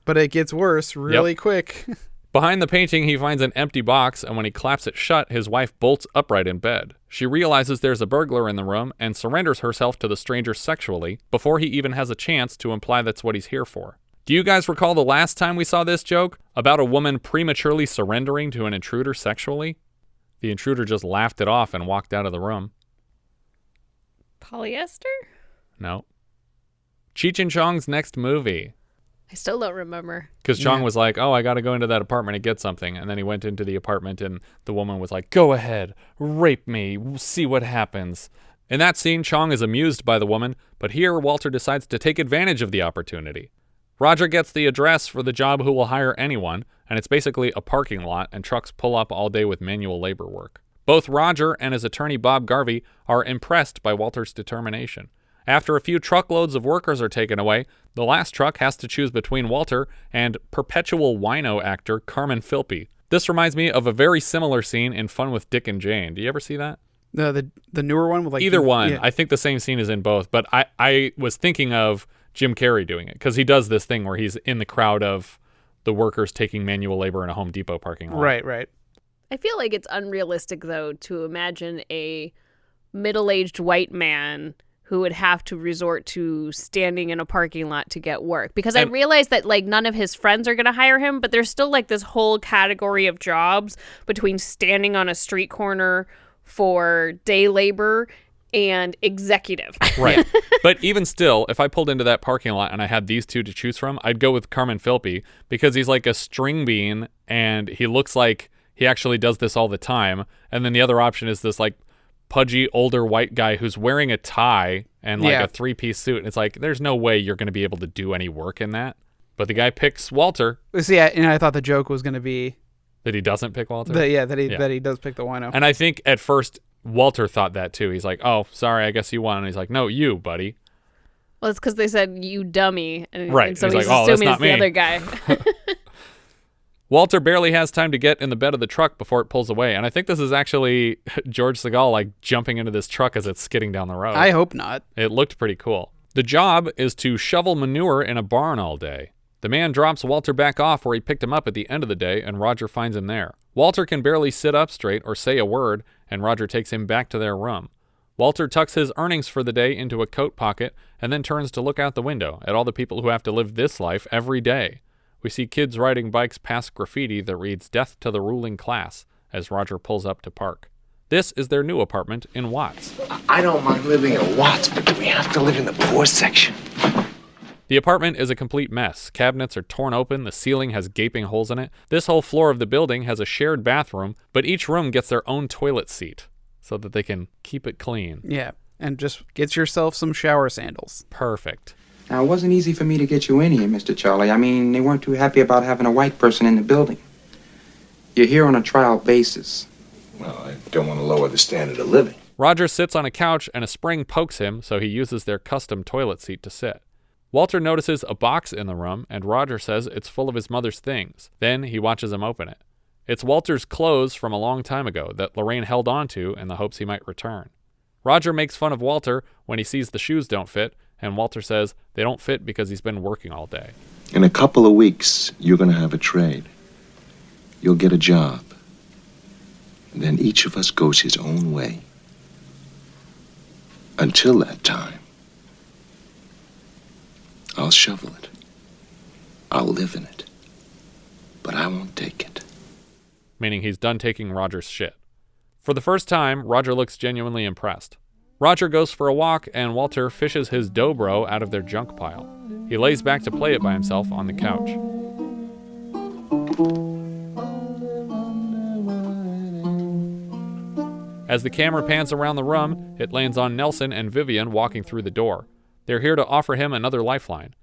but it gets worse really quick. Behind the painting, he finds an empty box, and when he claps it shut, his wife bolts upright in bed. She realizes there's a burglar in the room and surrenders herself to the stranger sexually before he even has a chance to imply that's what he's here for. Do you guys recall the last time we saw this joke about a woman prematurely surrendering to an intruder sexually? The intruder just laughed it off and walked out of the room. Polyester? No. Cheech and Chong's next movie. I still don't remember. Because Chong was like, oh, I got to go into that apartment and get something. And then he went into the apartment and the woman was like, go ahead, rape me, we'll see what happens. In that scene, Chong is amused by the woman, but here Walter decides to take advantage of the opportunity. Roger gets the address for the job who will hire anyone, and it's basically a parking lot and trucks pull up all day with manual labor work. Both Roger and his attorney Bob Garvey are impressed by Walter's determination. After a few truckloads of workers are taken away, the last truck has to choose between Walter and perpetual wino actor Carmen Philby. This reminds me of a very similar scene in Fun with Dick and Jane. Do you ever see that? The newer one with like either one. Yeah. I think the same scene is in both, but I was thinking of Jim Carrey doing it because he does this thing where he's in the crowd of the workers taking manual labor in a Home Depot parking lot. Right. I feel like it's unrealistic, though, to imagine a middle-aged white man who would have to resort to standing in a parking lot to get work. Because I realize that, like, none of his friends are going to hire him, but there's still, like, this whole category of jobs between standing on a street corner for day labor and executive. Right. But even still, if I pulled into that parking lot and I had these two to choose from, I'd go with Carmen Philby because he's like a string bean and he looks like he actually does this all the time. And then the other option is this, like, pudgy older white guy who's wearing a tie and like a three-piece suit, and it's like there's no way you're going to be able to do any work in that. But the guy picks Walter. See, and I thought the joke was going to be that he doesn't pick Walter. That he does pick the wino. And I think at first Walter thought that too. He's like, "Oh, sorry, I guess you won." And he's like, "No, you, buddy." Well, it's because they said you dummy, and, right. and so he's he's like, "Oh, that's assuming not it's me." the other guy. Walter barely has time to get in the bed of the truck before it pulls away. And I think this is actually George Segal like jumping into this truck as it's skidding down the road. I hope not. It looked pretty cool. The job is to shovel manure in a barn all day. The man drops Walter back off where he picked him up at the end of the day, and Roger finds him there. Walter can barely sit up straight or say a word, and Roger takes him back to their room. Walter tucks his earnings for the day into a coat pocket and then turns to look out the window at all the people who have to live this life every day. We see kids riding bikes past graffiti that reads "Death to the Ruling Class" as Roger pulls up to park. This is their new apartment in Watts. I don't mind living in Watts, but do we have to live in the poor section? The apartment is a complete mess. Cabinets are torn open, the ceiling has gaping holes in it. This whole floor of the building has a shared bathroom, but each room gets their own toilet seat so that they can keep it clean. Yeah, and just get yourself some shower sandals. Perfect. Now, it wasn't easy for me to get you in here, Mr. Charlie. I mean, they weren't too happy about having a white person in the building. You're here on a trial basis. Well, I don't want to lower the standard of living. Roger sits on a couch and a spring pokes him, so he uses their custom toilet seat to sit. Walter notices a box in the room, and Roger says it's full of his mother's things. Then he watches him open it. It's Walter's clothes from a long time ago that Lorraine held on to in the hopes he might return. Roger makes fun of Walter when he sees the shoes don't fit, and Walter says they don't fit because he's been working all day. In a couple of weeks, you're going to have a trade. You'll get a job. And then each of us goes his own way. Until that time, I'll shovel it. I'll live in it. But I won't take it. Meaning he's done taking Roger's shit. For the first time, Roger looks genuinely impressed. Roger goes for a walk, and Walter fishes his dobro out of their junk pile. He lays back to play it by himself on the couch. As the camera pans around the room, it lands on Nelson and Vivian walking through the door. They're here to offer him another lifeline.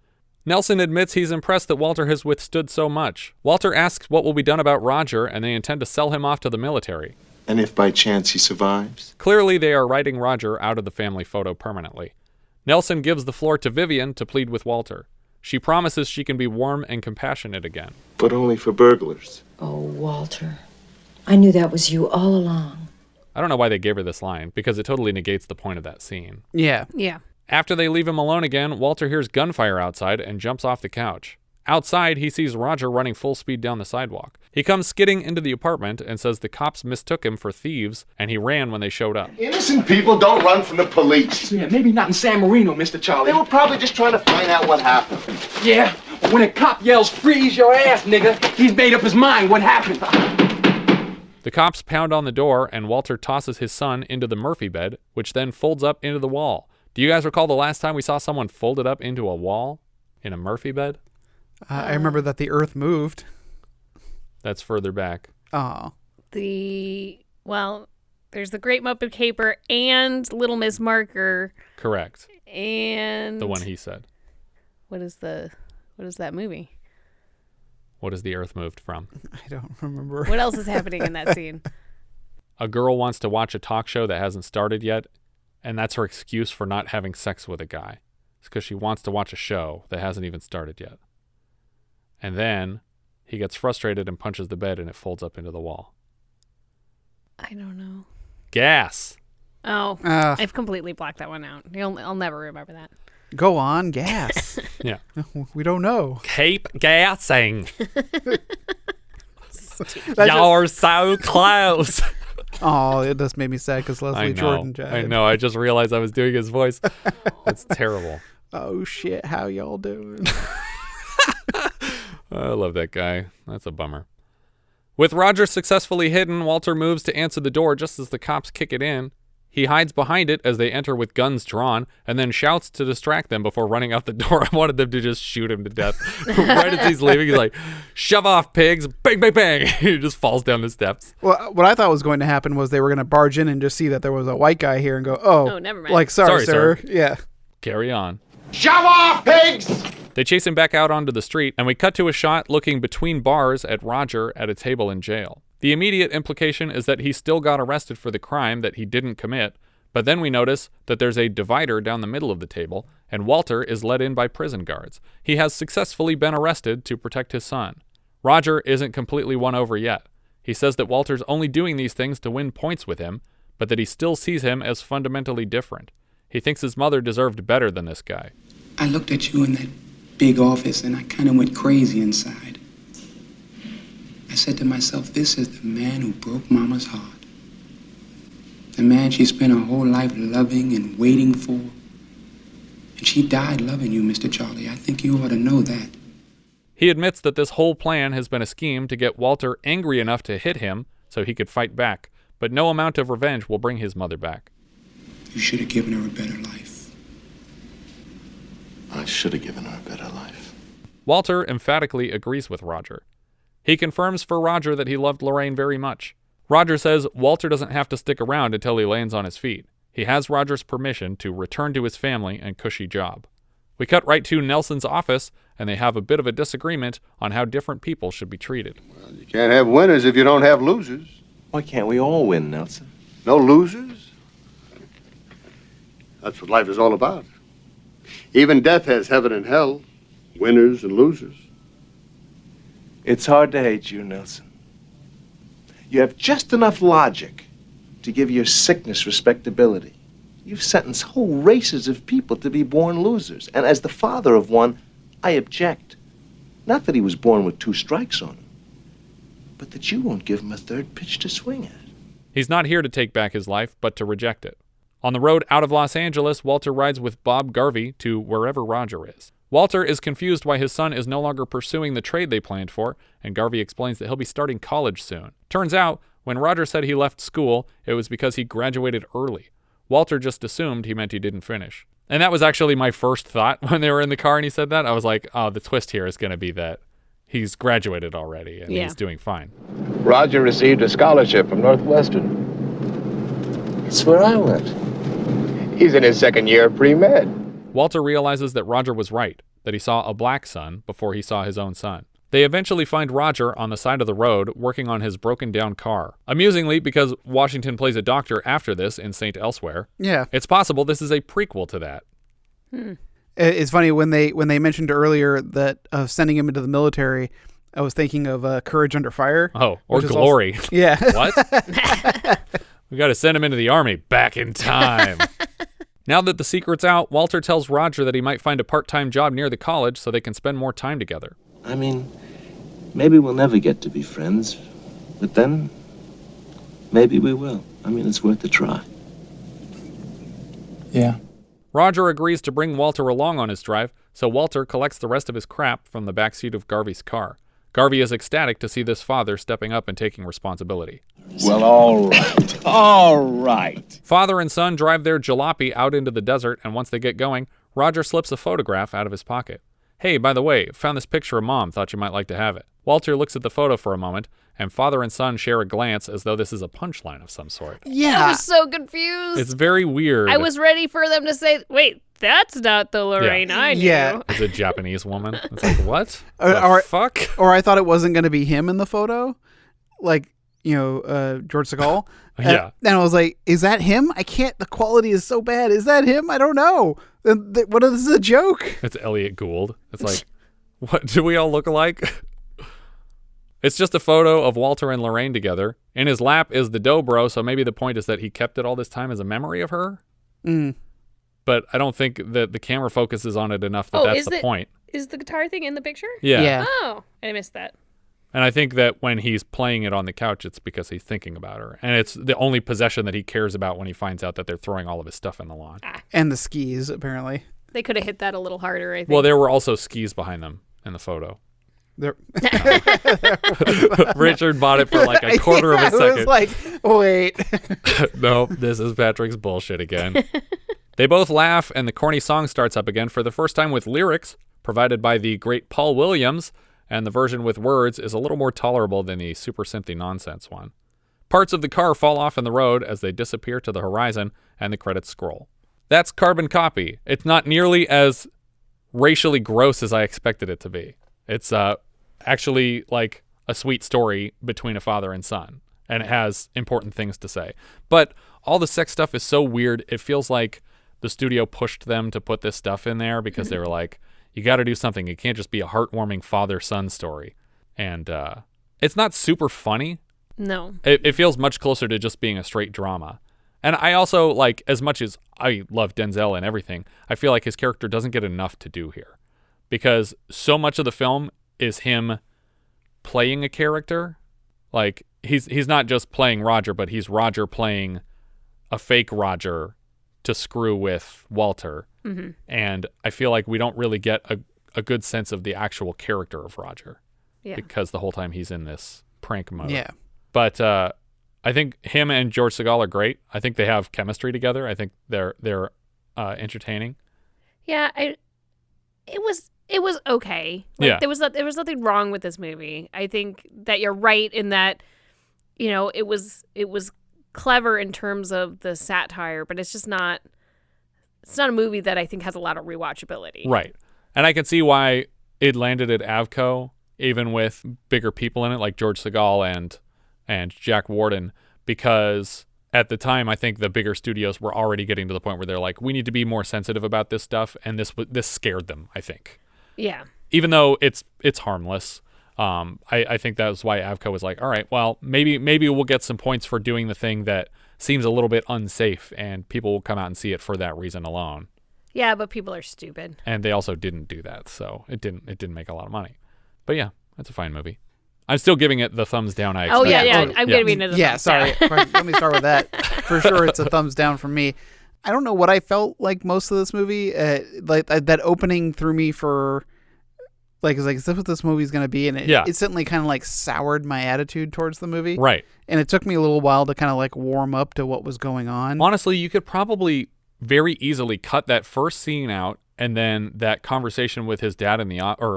Nelson admits he's impressed that Walter has withstood so much. Walter asks what will be done about Roger, and they intend to sell him off to the military. And if by chance he survives? Clearly, they are writing Roger out of the family photo permanently. Nelson gives the floor to Vivian to plead with Walter. She promises she can be warm and compassionate again. But only for burglars. Oh, Walter. I knew that was you all along. I don't know why they gave her this line, because it totally negates the point of that scene. Yeah. After they leave him alone again, Walter hears gunfire outside and jumps off the couch. Outside, he sees Roger running full speed down the sidewalk. He comes skidding into the apartment and says the cops mistook him for thieves, and he ran when they showed up. Innocent people don't run from the police. Yeah, maybe not in San Marino, Mr. Charlie. They were probably just trying to find out what happened. Yeah, When a cop yells, freeze your ass, nigga, he's made up his mind. What happened? The cops pound on the door, and Walter tosses his son into the Murphy bed, which then folds up into the wall. Do you guys recall the last time we saw someone folded up into a wall in a Murphy bed? I remember that the earth moved. That's further back. Oh. Well, there's the Great Muppet Caper and Little Miss Marker. Correct. And the one he said. What is that movie? What is the earth moved from? I don't remember. What else is happening in that scene? A girl wants to watch a talk show that hasn't started yet, and that's her excuse for not having sex with a guy. It's because she wants to watch a show that hasn't even started yet. And then he gets frustrated and punches the bed, and it folds up into the wall. I don't know. Gas. Oh, I've completely blocked that one out. I'll never remember that. Go on, gas. Yeah. We don't know. Keep gassing. You're so close. Oh, it just made me sad because Leslie Jordan died. I know. I just realized I was doing his voice. That's terrible. Oh, shit. How y'all doing? I love that guy. That's a bummer. With Roger successfully hidden, Walter moves to answer the door just as the cops kick it in. He hides behind it as they enter with guns drawn, and then shouts to distract them before running out the door. I wanted them to just shoot him to death. Right as he's leaving, he's like, shove off, pigs. Bang, bang, bang. He just falls down the steps. Well, what I thought was going to happen was they were going to barge in and just see that there was a white guy here and go, oh never mind. Like, sorry, sir. Yeah. Carry on. Shove off, pigs! They chase him back out onto the street, and we cut to a shot looking between bars at Roger at a table in jail. The immediate implication is that he still got arrested for the crime that he didn't commit, but then we notice that there's a divider down the middle of the table, and Walter is let in by prison guards. He has successfully been arrested to protect his son. Roger isn't completely won over yet. He says that Walter's only doing these things to win points with him, but that he still sees him as fundamentally different. He thinks his mother deserved better than this guy. I looked at you in that big office and I kind of went crazy inside. I said to myself, this is the man who broke Mama's heart. The man she spent her whole life loving and waiting for. And she died loving you, Mr. Charlie. I think you ought to know that. He admits that this whole plan has been a scheme to get Walter angry enough to hit him so he could fight back, but no amount of revenge will bring his mother back. You should have given her a better life. I should have given her a better life. Walter emphatically agrees with Roger. He confirms for Roger that he loved Lorraine very much. Roger says Walter doesn't have to stick around until he lands on his feet. He has Roger's permission to return to his family and cushy job. We cut right to Nelson's office, and they have a bit of a disagreement on how different people should be treated. Well, you can't have winners if you don't have losers. Why can't we all win, Nelson? No losers? That's what life is all about. Even death has heaven and hell, winners and losers. It's hard to hate you, Nelson. You have just enough logic to give your sickness respectability. You've sentenced whole races of people to be born losers. And as the father of one, I object. Not that he was born with 2 strikes on him, but that you won't give him a third pitch to swing at. He's not here to take back his life, but to reject it. On the road out of Los Angeles, Walter rides with Bob Garvey to wherever Roger is. Walter is confused why his son is no longer pursuing the trade they planned for, and Garvey explains that he'll be starting college soon. Turns out, when Roger said he left school, it was because he graduated early. Walter just assumed he meant he didn't finish. And that was actually my first thought when they were in the car and he said that. I was like, oh, the twist here is going to be that he's graduated already and he's doing fine. Roger received a scholarship from Northwestern. That's where I went. He's in his second year of pre-med. Walter realizes that Roger was right, that he saw a black son before he saw his own son. They eventually find Roger on the side of the road working on his broken-down car. Amusingly, because Washington plays a doctor after this in St. Elsewhere, it's possible this is a prequel to that. It's funny, when they mentioned earlier that sending him into the military, I was thinking of Courage Under Fire. Oh, or Glory. Also, yeah. What? We got to send him into the army back in time. Now that the secret's out, Walter tells Roger that he might find a part-time job near the college so they can spend more time together. I mean, maybe we'll never get to be friends, but then maybe we will. I mean, it's worth a try. Yeah. Roger agrees to bring Walter along on his drive, so Walter collects the rest of his crap from the backseat of Garvey's car. Garvey is ecstatic to see this father stepping up and taking responsibility. Well, all right. All right. Father and son drive their jalopy out into the desert, and once they get going, Roger slips a photograph out of his pocket. Hey, by the way, found this picture of Mom, thought you might like to have it. Walter looks at the photo for a moment, and father and son share a glance as though this is a punchline of some sort. Yeah. I was so confused. It's very weird. I was ready for them to say, wait, that's not the Lorraine I knew. Yeah. It's a Japanese woman. It's like, what? Or fuck? Or I thought it wasn't going to be him in the photo. Like, George Segal. Yeah. And I was like, is that him? I can't. The quality is so bad. Is that him? I don't know. What if this is a joke? It's Elliot Gould. It's like, what? Do we all look alike? It's just a photo of Walter and Lorraine together. In his lap is the dobro, so maybe the point is that he kept it all this time as a memory of her. Mm. But I don't think that the camera focuses on it enough that that's the point. Is the guitar thing in the picture? Yeah. Oh, I missed that. And I think that when he's playing it on the couch, it's because he's thinking about her. And it's the only possession that he cares about when he finds out that they're throwing all of his stuff in the lawn. And the skis, apparently. They could have hit that a little harder, I think. Well, there were also skis behind them in the photo. There. Richard bought it for like a quarter of a second. I was like, wait. No, this is Patrick's bullshit again. They both laugh, and the corny song starts up again for the first time with lyrics provided by the great Paul Williams, and the version with words is a little more tolerable than the super synthy nonsense one. Parts of the car fall off in the road as they disappear to the horizon, and the credits scroll. That's Carbon Copy. It's not nearly as racially gross as I expected it to be. It's actually like a sweet story between a father and son, and it has important things to say. But all the sex stuff is so weird, it feels like the studio pushed them to put this stuff in there because they were like, you got to do something. It can't just be a heartwarming father-son story. And it's not super funny. No. It feels much closer to just being a straight drama. And I also, like, as much as I love Denzel and everything, I feel like his character doesn't get enough to do here. Because so much of the film is him playing a character. Like, he's not just playing Roger, but he's Roger playing a fake Roger to screw with Walter. Mm-hmm. And I feel like we don't really get a good sense of the actual character of Roger. Yeah. Because the whole time he's in this prank mode. Yeah. But I think him and George Segal are great. I think they have chemistry together. I think they're entertaining. Yeah, it was okay. Like, Yeah. There was nothing wrong with this movie. I think that you're right in that, it was clever in terms of the satire, but it's not a movie that I think has a lot of rewatchability. Right. And I can see why it landed at Avco, even with bigger people in it, like George Segal and Jack Warden, because at the time, I think the bigger studios were already getting to the point where they're like, we need to be more sensitive about this stuff, and this scared them, I think. Yeah. Even though it's harmless, I think that was why Avco was like, all right, well, maybe we'll get some points for doing the thing that seems a little bit unsafe, and people will come out and see it for that reason alone. Yeah, but people are stupid. And they also didn't do that, so it didn't make a lot of money. But yeah, it's a fine movie. I'm still giving it the thumbs down I expected. Oh, yeah. I'm giving it a thumbs down. Sorry. Let me start with that. For sure, it's a thumbs down from me. I don't know what I felt like most of this movie. That opening threw me for... Like, is this what this movie's going to be? And it instantly kind of like soured my attitude towards the movie. Right. And it took me a little while to kind of like warm up to what was going on. Honestly, you could probably very easily cut that first scene out and then that conversation with his dad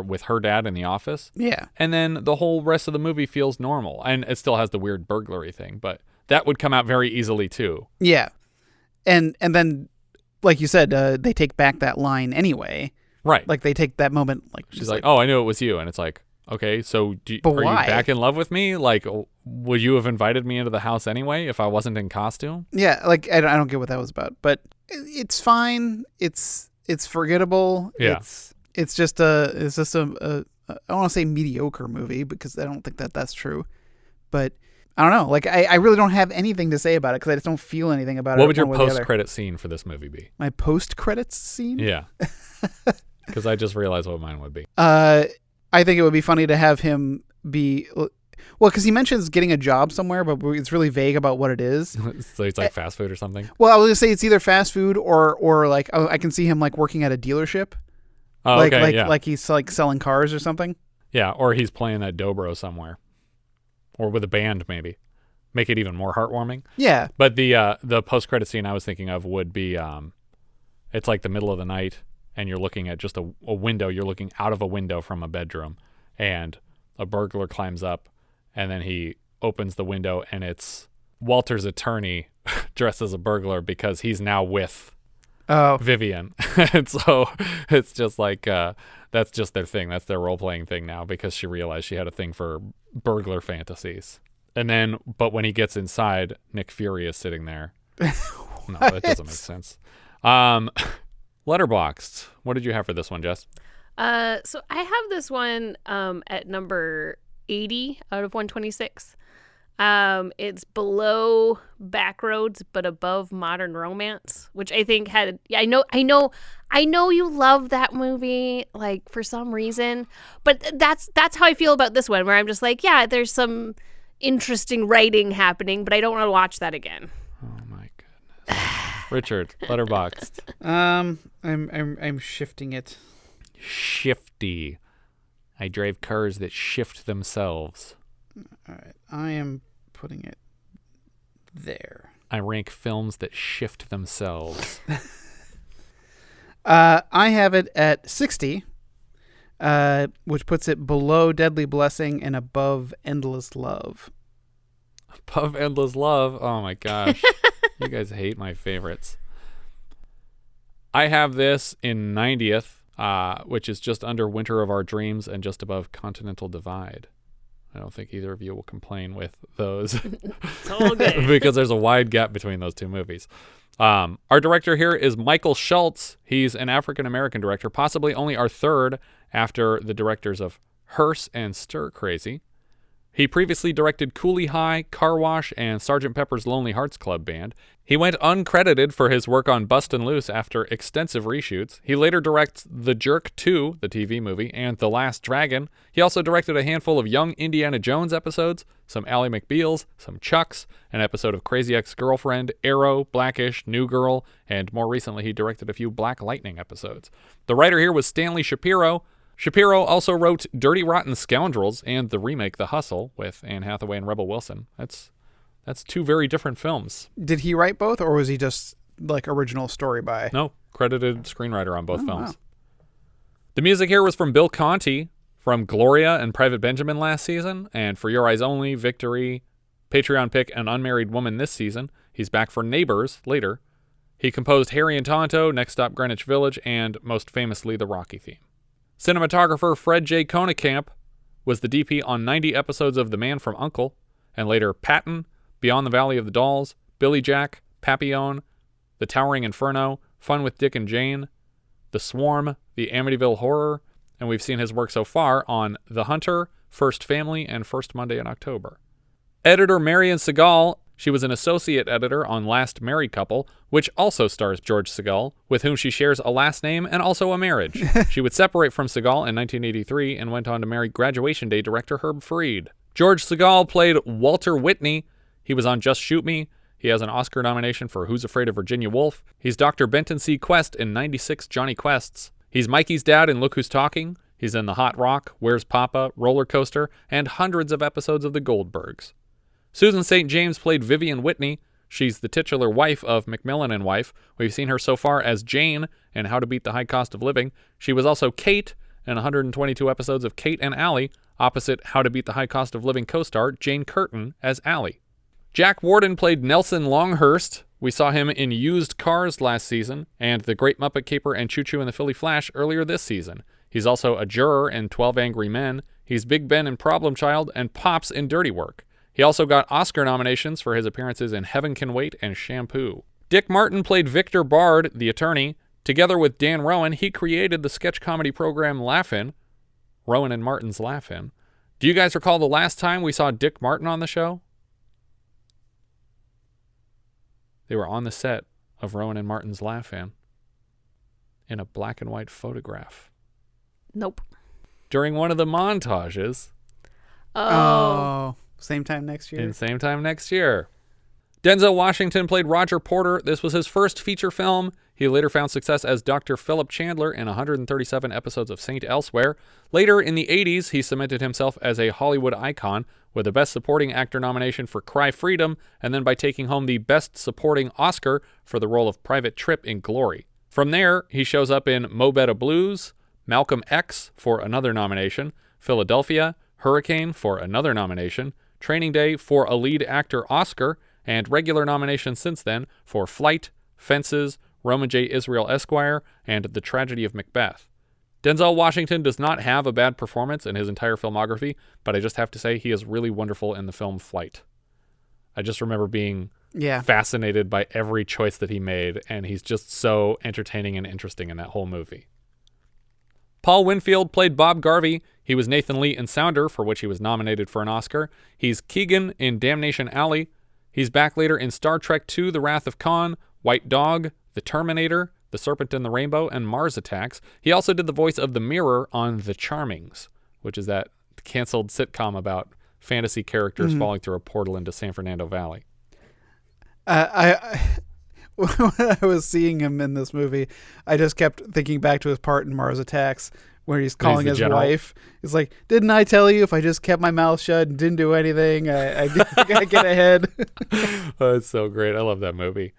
with her dad in the office. Yeah. And then the whole rest of the movie feels normal. And it still has the weird burglary thing, but that would come out very easily too. Yeah. And then, like you said, they take back that line anyway. Right. Like, they take that moment. Like, she's like, oh, I knew it was you. And it's like, okay, so are you back in love with me? Like, would you have invited me into the house anyway if I wasn't in costume? Yeah, like, I don't get what that was about. But it's fine. It's forgettable. Yeah. It's just a I don't want to say mediocre movie because I don't think that's true. But I don't know. Like, I really don't have anything to say about it because I just don't feel anything about it. What would your post-credit scene for this movie be? My post-credits scene? Yeah. Because I just realized what mine would be. I think it would be funny to have him be... Well, because he mentions getting a job somewhere, but it's really vague about what it is. So it's like fast food or something? Well, I was going to say it's either fast food or like I can see him like working at a dealership. Oh, okay, yeah. Like he's like selling cars or something. Yeah, or he's playing that dobro somewhere, or with a band maybe. Make it even more heartwarming. Yeah. But the post-credit scene I was thinking of would be, it's like the middle of the night, and you're looking at just a window. You're looking out of a window from a bedroom, and a burglar climbs up, and then he opens the window, and it's Walter's attorney dressed as a burglar because he's now with Vivian. And so it's just like, that's just their thing. That's their role-playing thing now because she realized she had a thing for burglar fantasies. And then, but when he gets inside, Nick Fury is sitting there. No, that doesn't make sense. Letterboxd. What did you have for this one, Jess? So I have this one at number 80 out of 126. It's below Backroads but above Modern Romance, which I think had I know you love that movie like for some reason, but that's how I feel about this one, where I'm just like, yeah, there's some interesting writing happening, but I don't want to watch that again. Oh my goodness. Richard, Letterboxd. I'm shifting it. Shifty. I drive cars that shift themselves. All right. I am putting it there. I rank films that shift themselves. I have it at 60, which puts it below Deadly Blessing and above Endless Love. Above Endless Love? Oh my gosh. You guys hate my favorites. I have this in 90th, which is just under Winter of Our Dreams and just above Continental Divide. I don't think either of you will complain with those. It's all good. Because there's a wide gap between those two movies. Our director here is Michael Schultz. He's an African-American director, possibly only our third after the directors of Hearse and Stir Crazy. He previously directed Cooley High, Car Wash, and Sgt. Pepper's Lonely Hearts Club Band. He went uncredited for his work on Bustin' Loose after extensive reshoots. He later directs The Jerk 2, the TV movie, and The Last Dragon. He also directed a handful of Young Indiana Jones episodes, some Ally McBeals, some Chucks, an episode of Crazy Ex-Girlfriend, Arrow, Blackish, New Girl, and more recently he directed a few Black Lightning episodes. The writer here was Stanley Shapiro. Shapiro also wrote Dirty Rotten Scoundrels and the remake The Hustle with Anne Hathaway and Rebel Wilson. That's two very different films. Did he write both, or was he just like original story by? No, credited screenwriter on both films. Wow. The music here was from Bill Conti from Gloria and Private Benjamin last season, and For Your Eyes Only, Victory, Patreon pick, and Unmarried Woman this season. He's back for Neighbors later. He composed Harry and Tonto, Next Stop Greenwich Village, and most famously the Rocky theme. Cinematographer Fred J. Konekamp was the DP on 90 episodes of The Man from U.N.C.L.E., and later Patton, Beyond the Valley of the Dolls, Billy Jack, Papillon, The Towering Inferno, Fun with Dick and Jane, The Swarm, The Amityville Horror, and we've seen his work so far on The Hunter, First Family, and First Monday in October. Editor Marion Segal, she was an associate editor on Last Married Couple, which also stars George Segal, with whom she shares a last name and also a marriage. She would separate from Segal in 1983 and went on to marry Graduation Day director Herb Freed. George Segal played Walter Whitney. He was on Just Shoot Me. He has an Oscar nomination for Who's Afraid of Virginia Woolf. He's Dr. Benton C. Quest in 96 Johnny Quests. He's Mikey's dad in Look Who's Talking. He's in The Hot Rock, Where's Papa, Roller Coaster, and hundreds of episodes of The Goldbergs. Susan St. James played Vivian Whitney. She's the titular wife of McMillan and Wife. We've seen her so far as Jane in How to Beat the High Cost of Living. She was also Kate in 122 episodes of Kate and Allie, opposite How to Beat the High Cost of Living co-star Jane Curtin as Allie. Jack Warden played Nelson Longhurst. We saw him in Used Cars last season, and The Great Muppet Caper and Choo Choo and the Philly Flash earlier this season. He's also a juror in 12 Angry Men. He's Big Ben in Problem Child and Pops in Dirty Work. He also got Oscar nominations for his appearances in Heaven Can Wait and Shampoo. Dick Martin played Victor Bard, the attorney. Together with Dan Rowan, he created the sketch comedy program Laugh-In. Rowan and Martin's Laugh-In. Do you guys recall the last time we saw Dick Martin on the show? They were on the set of Rowan and Martin's Laugh-In in a black and white photograph. Nope. During one of the montages. Oh. Same time next year. In Same Time Next Year. Denzel Washington played Roger Porter. This was his first feature film. He later found success as Dr. Philip Chandler in 137 episodes of Saint Elsewhere. Later in the 80s, he cemented himself as a Hollywood icon with a Best Supporting Actor nomination for Cry Freedom, and then by taking home the Best Supporting Oscar for the role of Private Trip in Glory. From there, he shows up in Mo Better Blues, Malcolm X for another nomination, Philadelphia, Hurricane for another nomination, Training Day for a Lead Actor Oscar, and regular nominations since then for Flight, Fences, Roman J. Israel Esquire, and The Tragedy of Macbeth. Denzel Washington does not have a bad performance in his entire filmography, but I just have to say he is really wonderful in the film Flight. I just remember being fascinated by every choice that he made, and he's just so entertaining and interesting in that whole movie. Paul Winfield played Bob Garvey. He was Nathan Lee in Sounder, for which he was nominated for an Oscar. He's Keegan in Damnation Alley. He's back later in Star Trek II, The Wrath of Khan, White Dog, The Terminator, The Serpent and the Rainbow, and Mars Attacks. He also did the voice of the Mirror on The Charmings, which is that canceled sitcom about fantasy characters falling through a portal into San Fernando Valley. When I was seeing him in this movie, I just kept thinking back to his part in Mars Attacks, where he's calling his wife. He's like, "Didn't I tell you if I just kept my mouth shut and didn't do anything, I gotta get ahead." Oh, it's so great. I love that movie.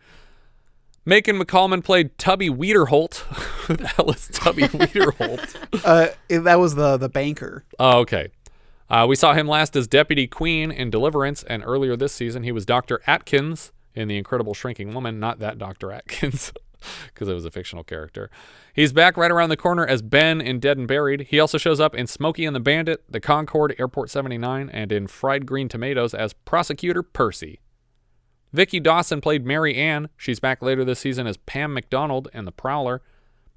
Macon McCalman played Tubby Wederholt. Who the hell is Tubby Wederholt? That was the banker. Oh, okay. We saw him last as Deputy Queen in Deliverance, and earlier this season he was Dr. Atkins in The Incredible Shrinking Woman. Not that Dr. Atkins, because it was a fictional character. He's back right around the corner as Ben in Dead and Buried. He also shows up in Smokey and the Bandit, The Concorde, Airport 79, and in Fried Green Tomatoes as Prosecutor Percy. Vicky Dawson played Mary Ann. She's back later this season as Pam McDonald in The Prowler.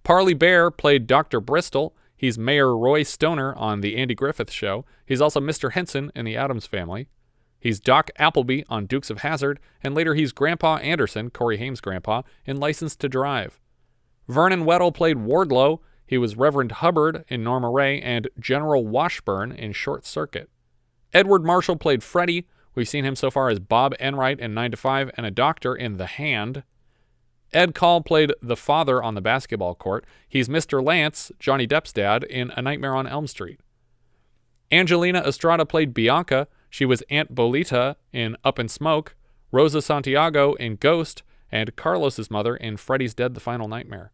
Parley Bear played Dr. Bristol. He's Mayor Roy Stoner on The Andy Griffith Show. He's also Mr. Henson in The Addams Family. He's Doc Appleby on Dukes of Hazzard, and later he's Grandpa Anderson, Corey Haim's grandpa, in License to Drive. Vernon Weddle played Wardlow. He was Reverend Hubbard in Norma Ray and General Washburn in Short Circuit. Edward Marshall played Freddy. We've seen him so far as Bob Enright in 9 to 5 and a doctor in The Hand. Ed Call played the father on the basketball court. He's Mr. Lance, Johnny Depp's dad, in A Nightmare on Elm Street. Angelina Estrada played Bianca. She was Aunt Bolita in Up in Smoke, Rosa Santiago in Ghost, and Carlos's mother in Freddy's Dead: The Final Nightmare.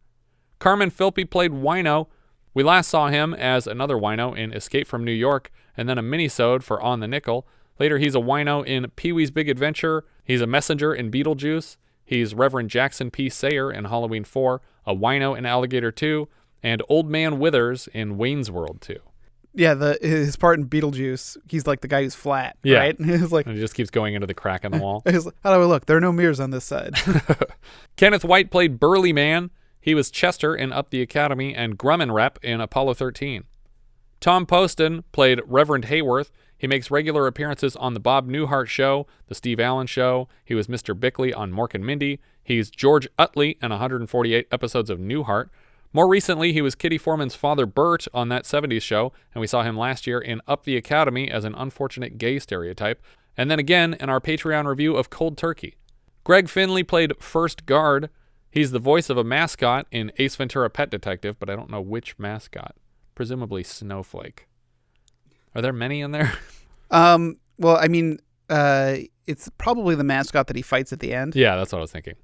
Carmen Philby played Wino. We last saw him as another Wino in Escape from New York, and then a minisode for On the Nickel. Later, he's a Wino in Pee-wee's Big Adventure. He's a messenger in Beetlejuice. He's Reverend Jackson P. Sayer in Halloween 4, a Wino in Alligator 2, and Old Man Withers in Wayne's World 2. Yeah, his part in Beetlejuice, he's like the guy who's flat, right? He's like, and he just keeps going into the crack in the wall. He's like, how do I look? There are no mirrors on this side. Kenneth White played Burly Man. He was Chester in Up the Academy and Grumman Rep in Apollo 13. Tom Poston played Reverend Hayworth. He makes regular appearances on The Bob Newhart Show, The Steve Allen Show. He was Mr. Bickley on Mork and Mindy. He's George Utley in 148 episodes of Newhart. More recently, he was Kitty Foreman's father Bert on That 70s Show, and we saw him last year in Up the Academy as an unfortunate gay stereotype, and then again in our Patreon review of Cold Turkey. Greg Finley played First Guard. He's the voice of a mascot in Ace Ventura: Pet Detective, but I don't know which mascot. Presumably Snowflake. Are there many in there? Well, I mean, it's probably the mascot that he fights at the end. Yeah, that's what I was thinking.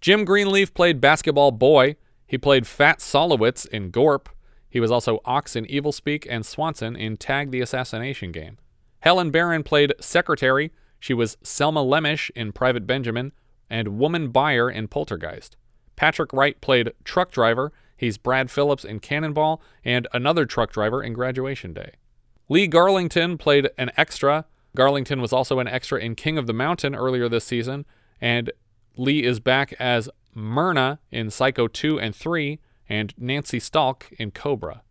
Jim Greenleaf played Basketball Boy. He played Fat Solowitz in Gorp. He was also Ox in Evilspeak and Swanson in Tag the Assassination Game. Helen Barron played Secretary. She was Selma Lemish in Private Benjamin and Woman Buyer in Poltergeist. Patrick Wright played Truck Driver. He's Brad Phillips in Cannonball and another truck driver in Graduation Day. Lee Garlington played an extra. Garlington was also an extra in King of the Mountain earlier this season, and Lee is back as Myrna in Psycho 2 and 3, and Nancy Stalk in Cobra.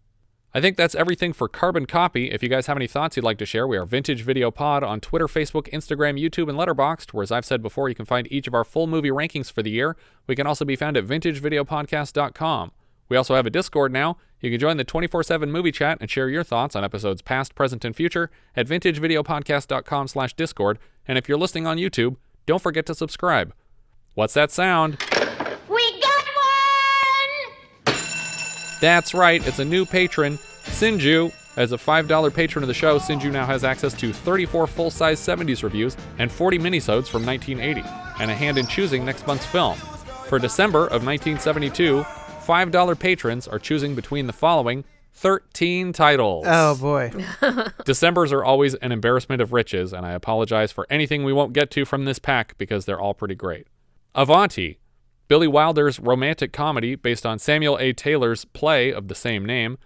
I think that's everything for Carbon Copy. If you guys have any thoughts you'd like to share, we are Vintage Video Pod on Twitter, Facebook, Instagram, YouTube, and Letterboxd, where, as I've said before, you can find each of our full movie rankings for the year. We can also be found at vintagevideopodcast.com. We also have a Discord now. You can join the 24/7 movie chat and share your thoughts on episodes past, present, and future at vintagevideopodcast.com/Discord. And if you're listening on YouTube, don't forget to subscribe. What's that sound? We got one! That's right, it's a new patron, Sinju. As a $5 patron of the show, Sinju now has access to 34 full-size 70s reviews and 40 minisodes from 1980, and a hand in choosing next month's film. For December of 1972, $5 patrons are choosing between the following 13 titles. Oh, boy. Decembers are always an embarrassment of riches, and I apologize for anything we won't get to from this pack because they're all pretty great. Avanti, Billy Wilder's romantic comedy based on Samuel A. Taylor's play of the same name,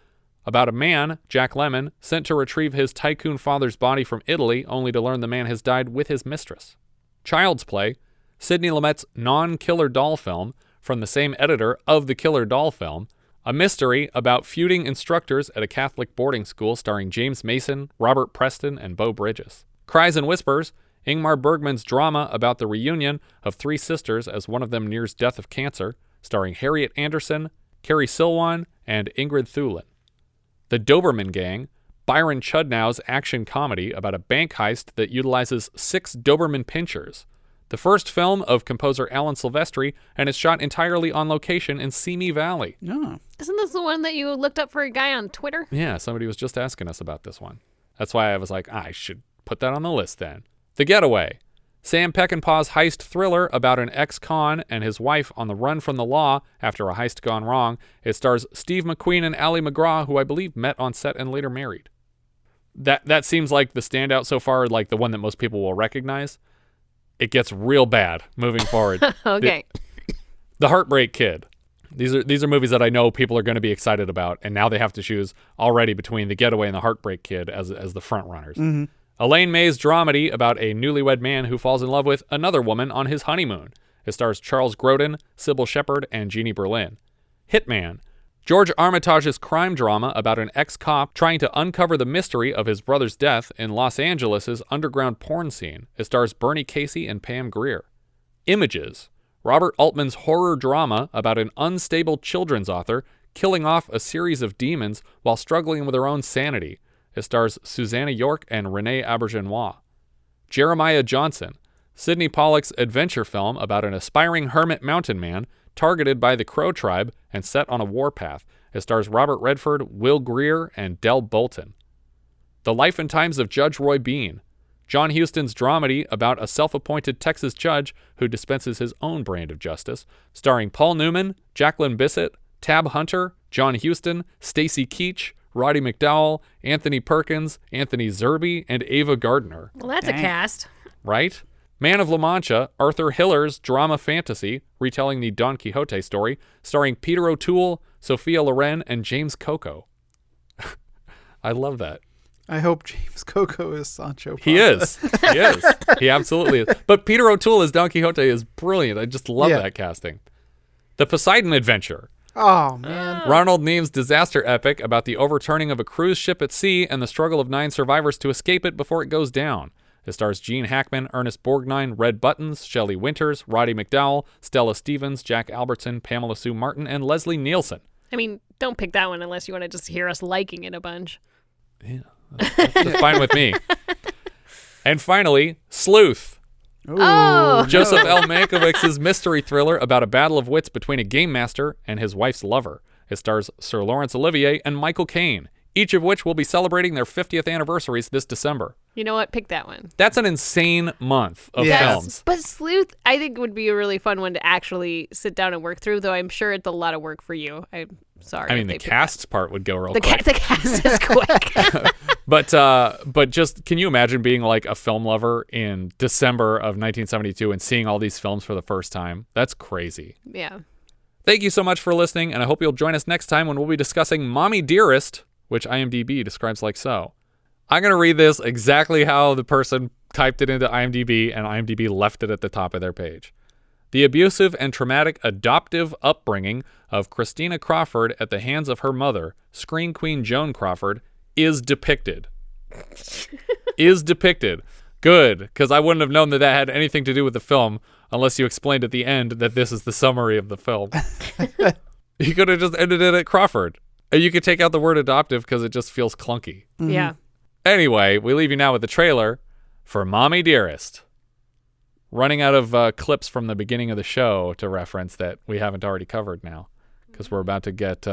about a man, Jack Lemmon, sent to retrieve his tycoon father's body from Italy only to learn the man has died with his mistress. Child's Play, Sidney Lumet's non-Killer Doll film from the same editor of the Killer Doll film, a mystery about feuding instructors at a Catholic boarding school starring James Mason, Robert Preston, and Beau Bridges. Cries and Whispers, Ingmar Bergman's drama about the reunion of three sisters as one of them nears death of cancer, starring Harriet Anderson, Carrie Silwan, and Ingrid Thulin. The Doberman Gang, Byron Chudnow's action comedy about a bank heist that utilizes 6 Doberman pinchers. The first film of composer Alan Silvestri, and is shot entirely on location in Simi Valley. Oh. Isn't this the one that you looked up for a guy on Twitter? Yeah, somebody was just asking us about this one. That's why I was like, I should put that on the list then. The Getaway, Sam Peckinpah's heist thriller about an ex-con and his wife on the run from the law after a heist gone wrong. It stars Steve McQueen and Ali McGraw, who I believe met on set and later married. That seems like the standout so far, like the one that most people will recognize. It gets real bad moving forward. Okay. The Heartbreak Kid. These are movies that I know people are going to be excited about, and now they have to choose already between The Getaway and The Heartbreak Kid as the front runners. Mm-hmm. Elaine May's dramedy about a newlywed man who falls in love with another woman on his honeymoon. It stars Charles Grodin, Sybil Shepherd, and Jeannie Berlin. Hitman, George Armitage's crime drama about an ex-cop trying to uncover the mystery of his brother's death in Los Angeles' underground porn scene. It stars Bernie Casey and Pam Grier. Images, Robert Altman's horror drama about an unstable children's author killing off a series of demons while struggling with her own sanity. It stars Susanna York and Renee Auberjonois. Jeremiah Johnson, Sidney Pollack's adventure film about an aspiring hermit mountain man targeted by the Crow tribe and set on a warpath. It stars Robert Redford, Will Greer, and Del Bolton. The Life and Times of Judge Roy Bean, John Huston's dramedy about a self-appointed Texas judge who dispenses his own brand of justice, starring Paul Newman, Jacqueline Bisset, Tab Hunter, John Huston, Stacy Keach, Roddy McDowell, Anthony Perkins, Anthony Zerbe, and Ava Gardner. Well, that's a cast. Right? Man of La Mancha, Arthur Hiller's drama fantasy, retelling the Don Quixote story, starring Peter O'Toole, Sophia Loren, and James Coco. I love that. I hope James Coco is Sancho Panza. He is. He is. He absolutely is. But Peter O'Toole as Don Quixote is brilliant. I just love that casting. The Poseidon Adventure. Oh, man. Ronald Neam's disaster epic about the overturning of a cruise ship at sea and the struggle of 9 survivors to escape it before it goes down. It stars Gene Hackman, Ernest Borgnine, Red Buttons, Shelley Winters, Roddy McDowell, Stella Stevens, Jack Albertson, Pamela Sue Martin, and Leslie Nielsen. I mean, don't pick that one unless you want to just hear us liking it a bunch. Yeah, that's fine with me. And finally, Sleuth. Oh, Joseph L. Mankiewicz's mystery thriller about a battle of wits between a game master and his wife's lover. It stars Sir Laurence Olivier and Michael Caine, each of which will be celebrating their 50th anniversaries this December. You know what? Pick that one. That's an insane month of films. But Sleuth, I think, would be a really fun one to actually sit down and work through, though I'm sure it's a lot of work for you. I'm sorry. I mean, the cast part would go real quick. The cast is quick. But just, can you imagine being like a film lover in December of 1972 and seeing all these films for the first time? That's crazy. Yeah. Thank you so much for listening, and I hope you'll join us next time when we'll be discussing Mommy Dearest, which IMDb describes like so. I'm going to read this exactly how the person typed it into IMDb, and IMDb left it at the top of their page. The abusive and traumatic adoptive upbringing of Christina Crawford at the hands of her mother, Screen Queen Joan Crawford, is depicted. Is depicted. Good, because I wouldn't have known that had anything to do with the film unless you explained at the end that this is the summary of the film. You could have just ended it at Crawford. You could take out the word adoptive because it just feels clunky. Mm-hmm. Yeah. Anyway, we leave you now with the trailer for Mommy Dearest. running out of clips from the beginning of the show to reference that we haven't already covered now, because we're about to get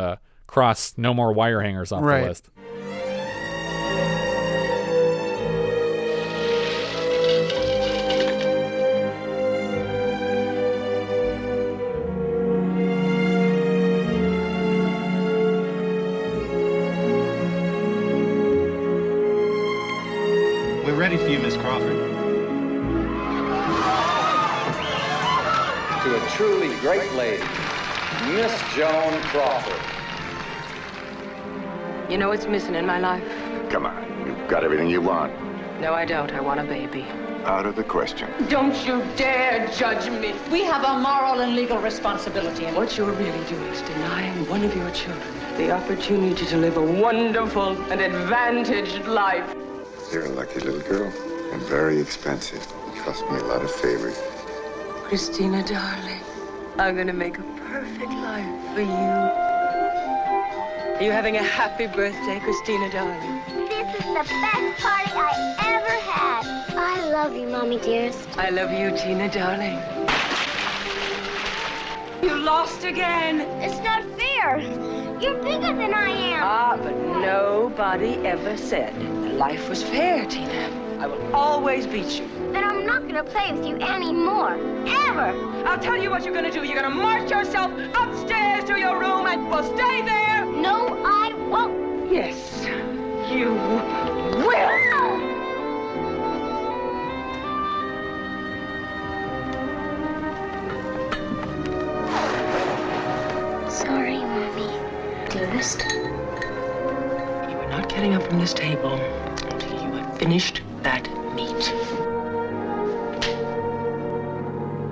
cross no more wire hangers off the list. We're ready for you, Miss Crawford. To a truly great lady, Miss Joan Crawford. You know what's missing in my life? Come on, you've got everything you want. No, I don't. I want a baby. Out of the question. Don't you dare judge me. We have a moral and legal responsibility, and what you're really doing is denying one of your children the opportunity to live a wonderful and advantaged life. You're a lucky little girl, and very expensive. You cost me a lot of favors. Christina, darling, I'm gonna make a perfect life for you. Are you having a happy birthday, Christina, darling? This is the best party I ever had. I love you, Mommy dearest. I love you, Tina, darling. You lost again. It's not fair. You're bigger than I am. Ah, but nobody ever said life was fair, Tina. I will always beat you. Then I'm not gonna play with you anymore. Ever. I'll tell you what you're gonna do. You're gonna march yourself upstairs to your room and will stay there. No, I won't. Yes, you will. Sorry, Mommy. Dearest. You are not getting up from this table until you have finished that meat.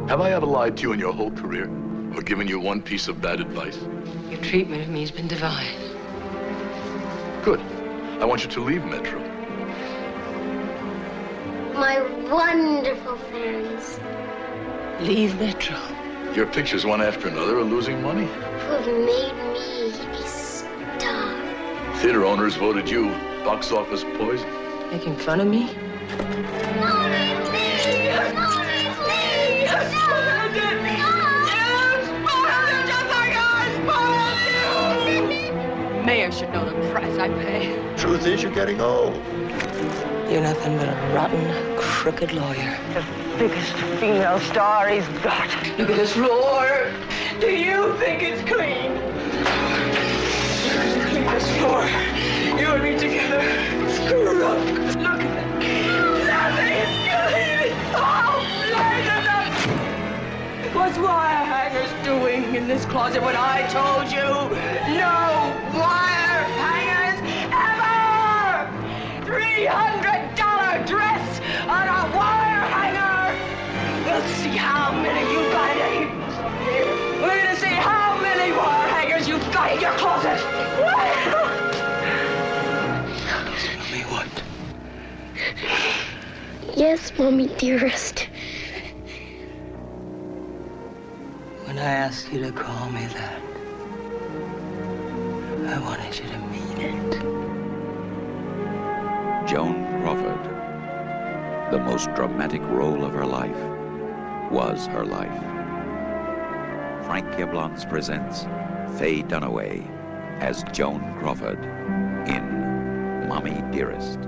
Have I ever lied to you in your whole career? Or given you one piece of bad advice? Your treatment of me has been divine. Good. I want you to leave Metro. My wonderful friends Leave Metro. Your pictures, one after another, are losing money. who have made me a star. Theater owners voted you box office poison. Making fun of me? Mayor should know the price I pay. Truth is, you're getting old. You're nothing but a rotten, crooked lawyer. The biggest female star he's got. Look at this floor. Do you think it's clean? Clean this floor. You and me together. Screw up. Look at that. Nothing's clean. Oh, later. What's wire hangers doing in this closet when I told you no wire hangers ever? $300 dress on a wire hanger. We'll see how many you got in. We're gonna see how many wire hangers you've got in your closet. Tell me what? Yes, Mommy dearest. When I asked you to call me that, I wanted you to mean it. Joan Crawford, the most dramatic role of her life, was her life. Frank Yablans presents Faye Dunaway as Joan Crawford in Mommy Dearest.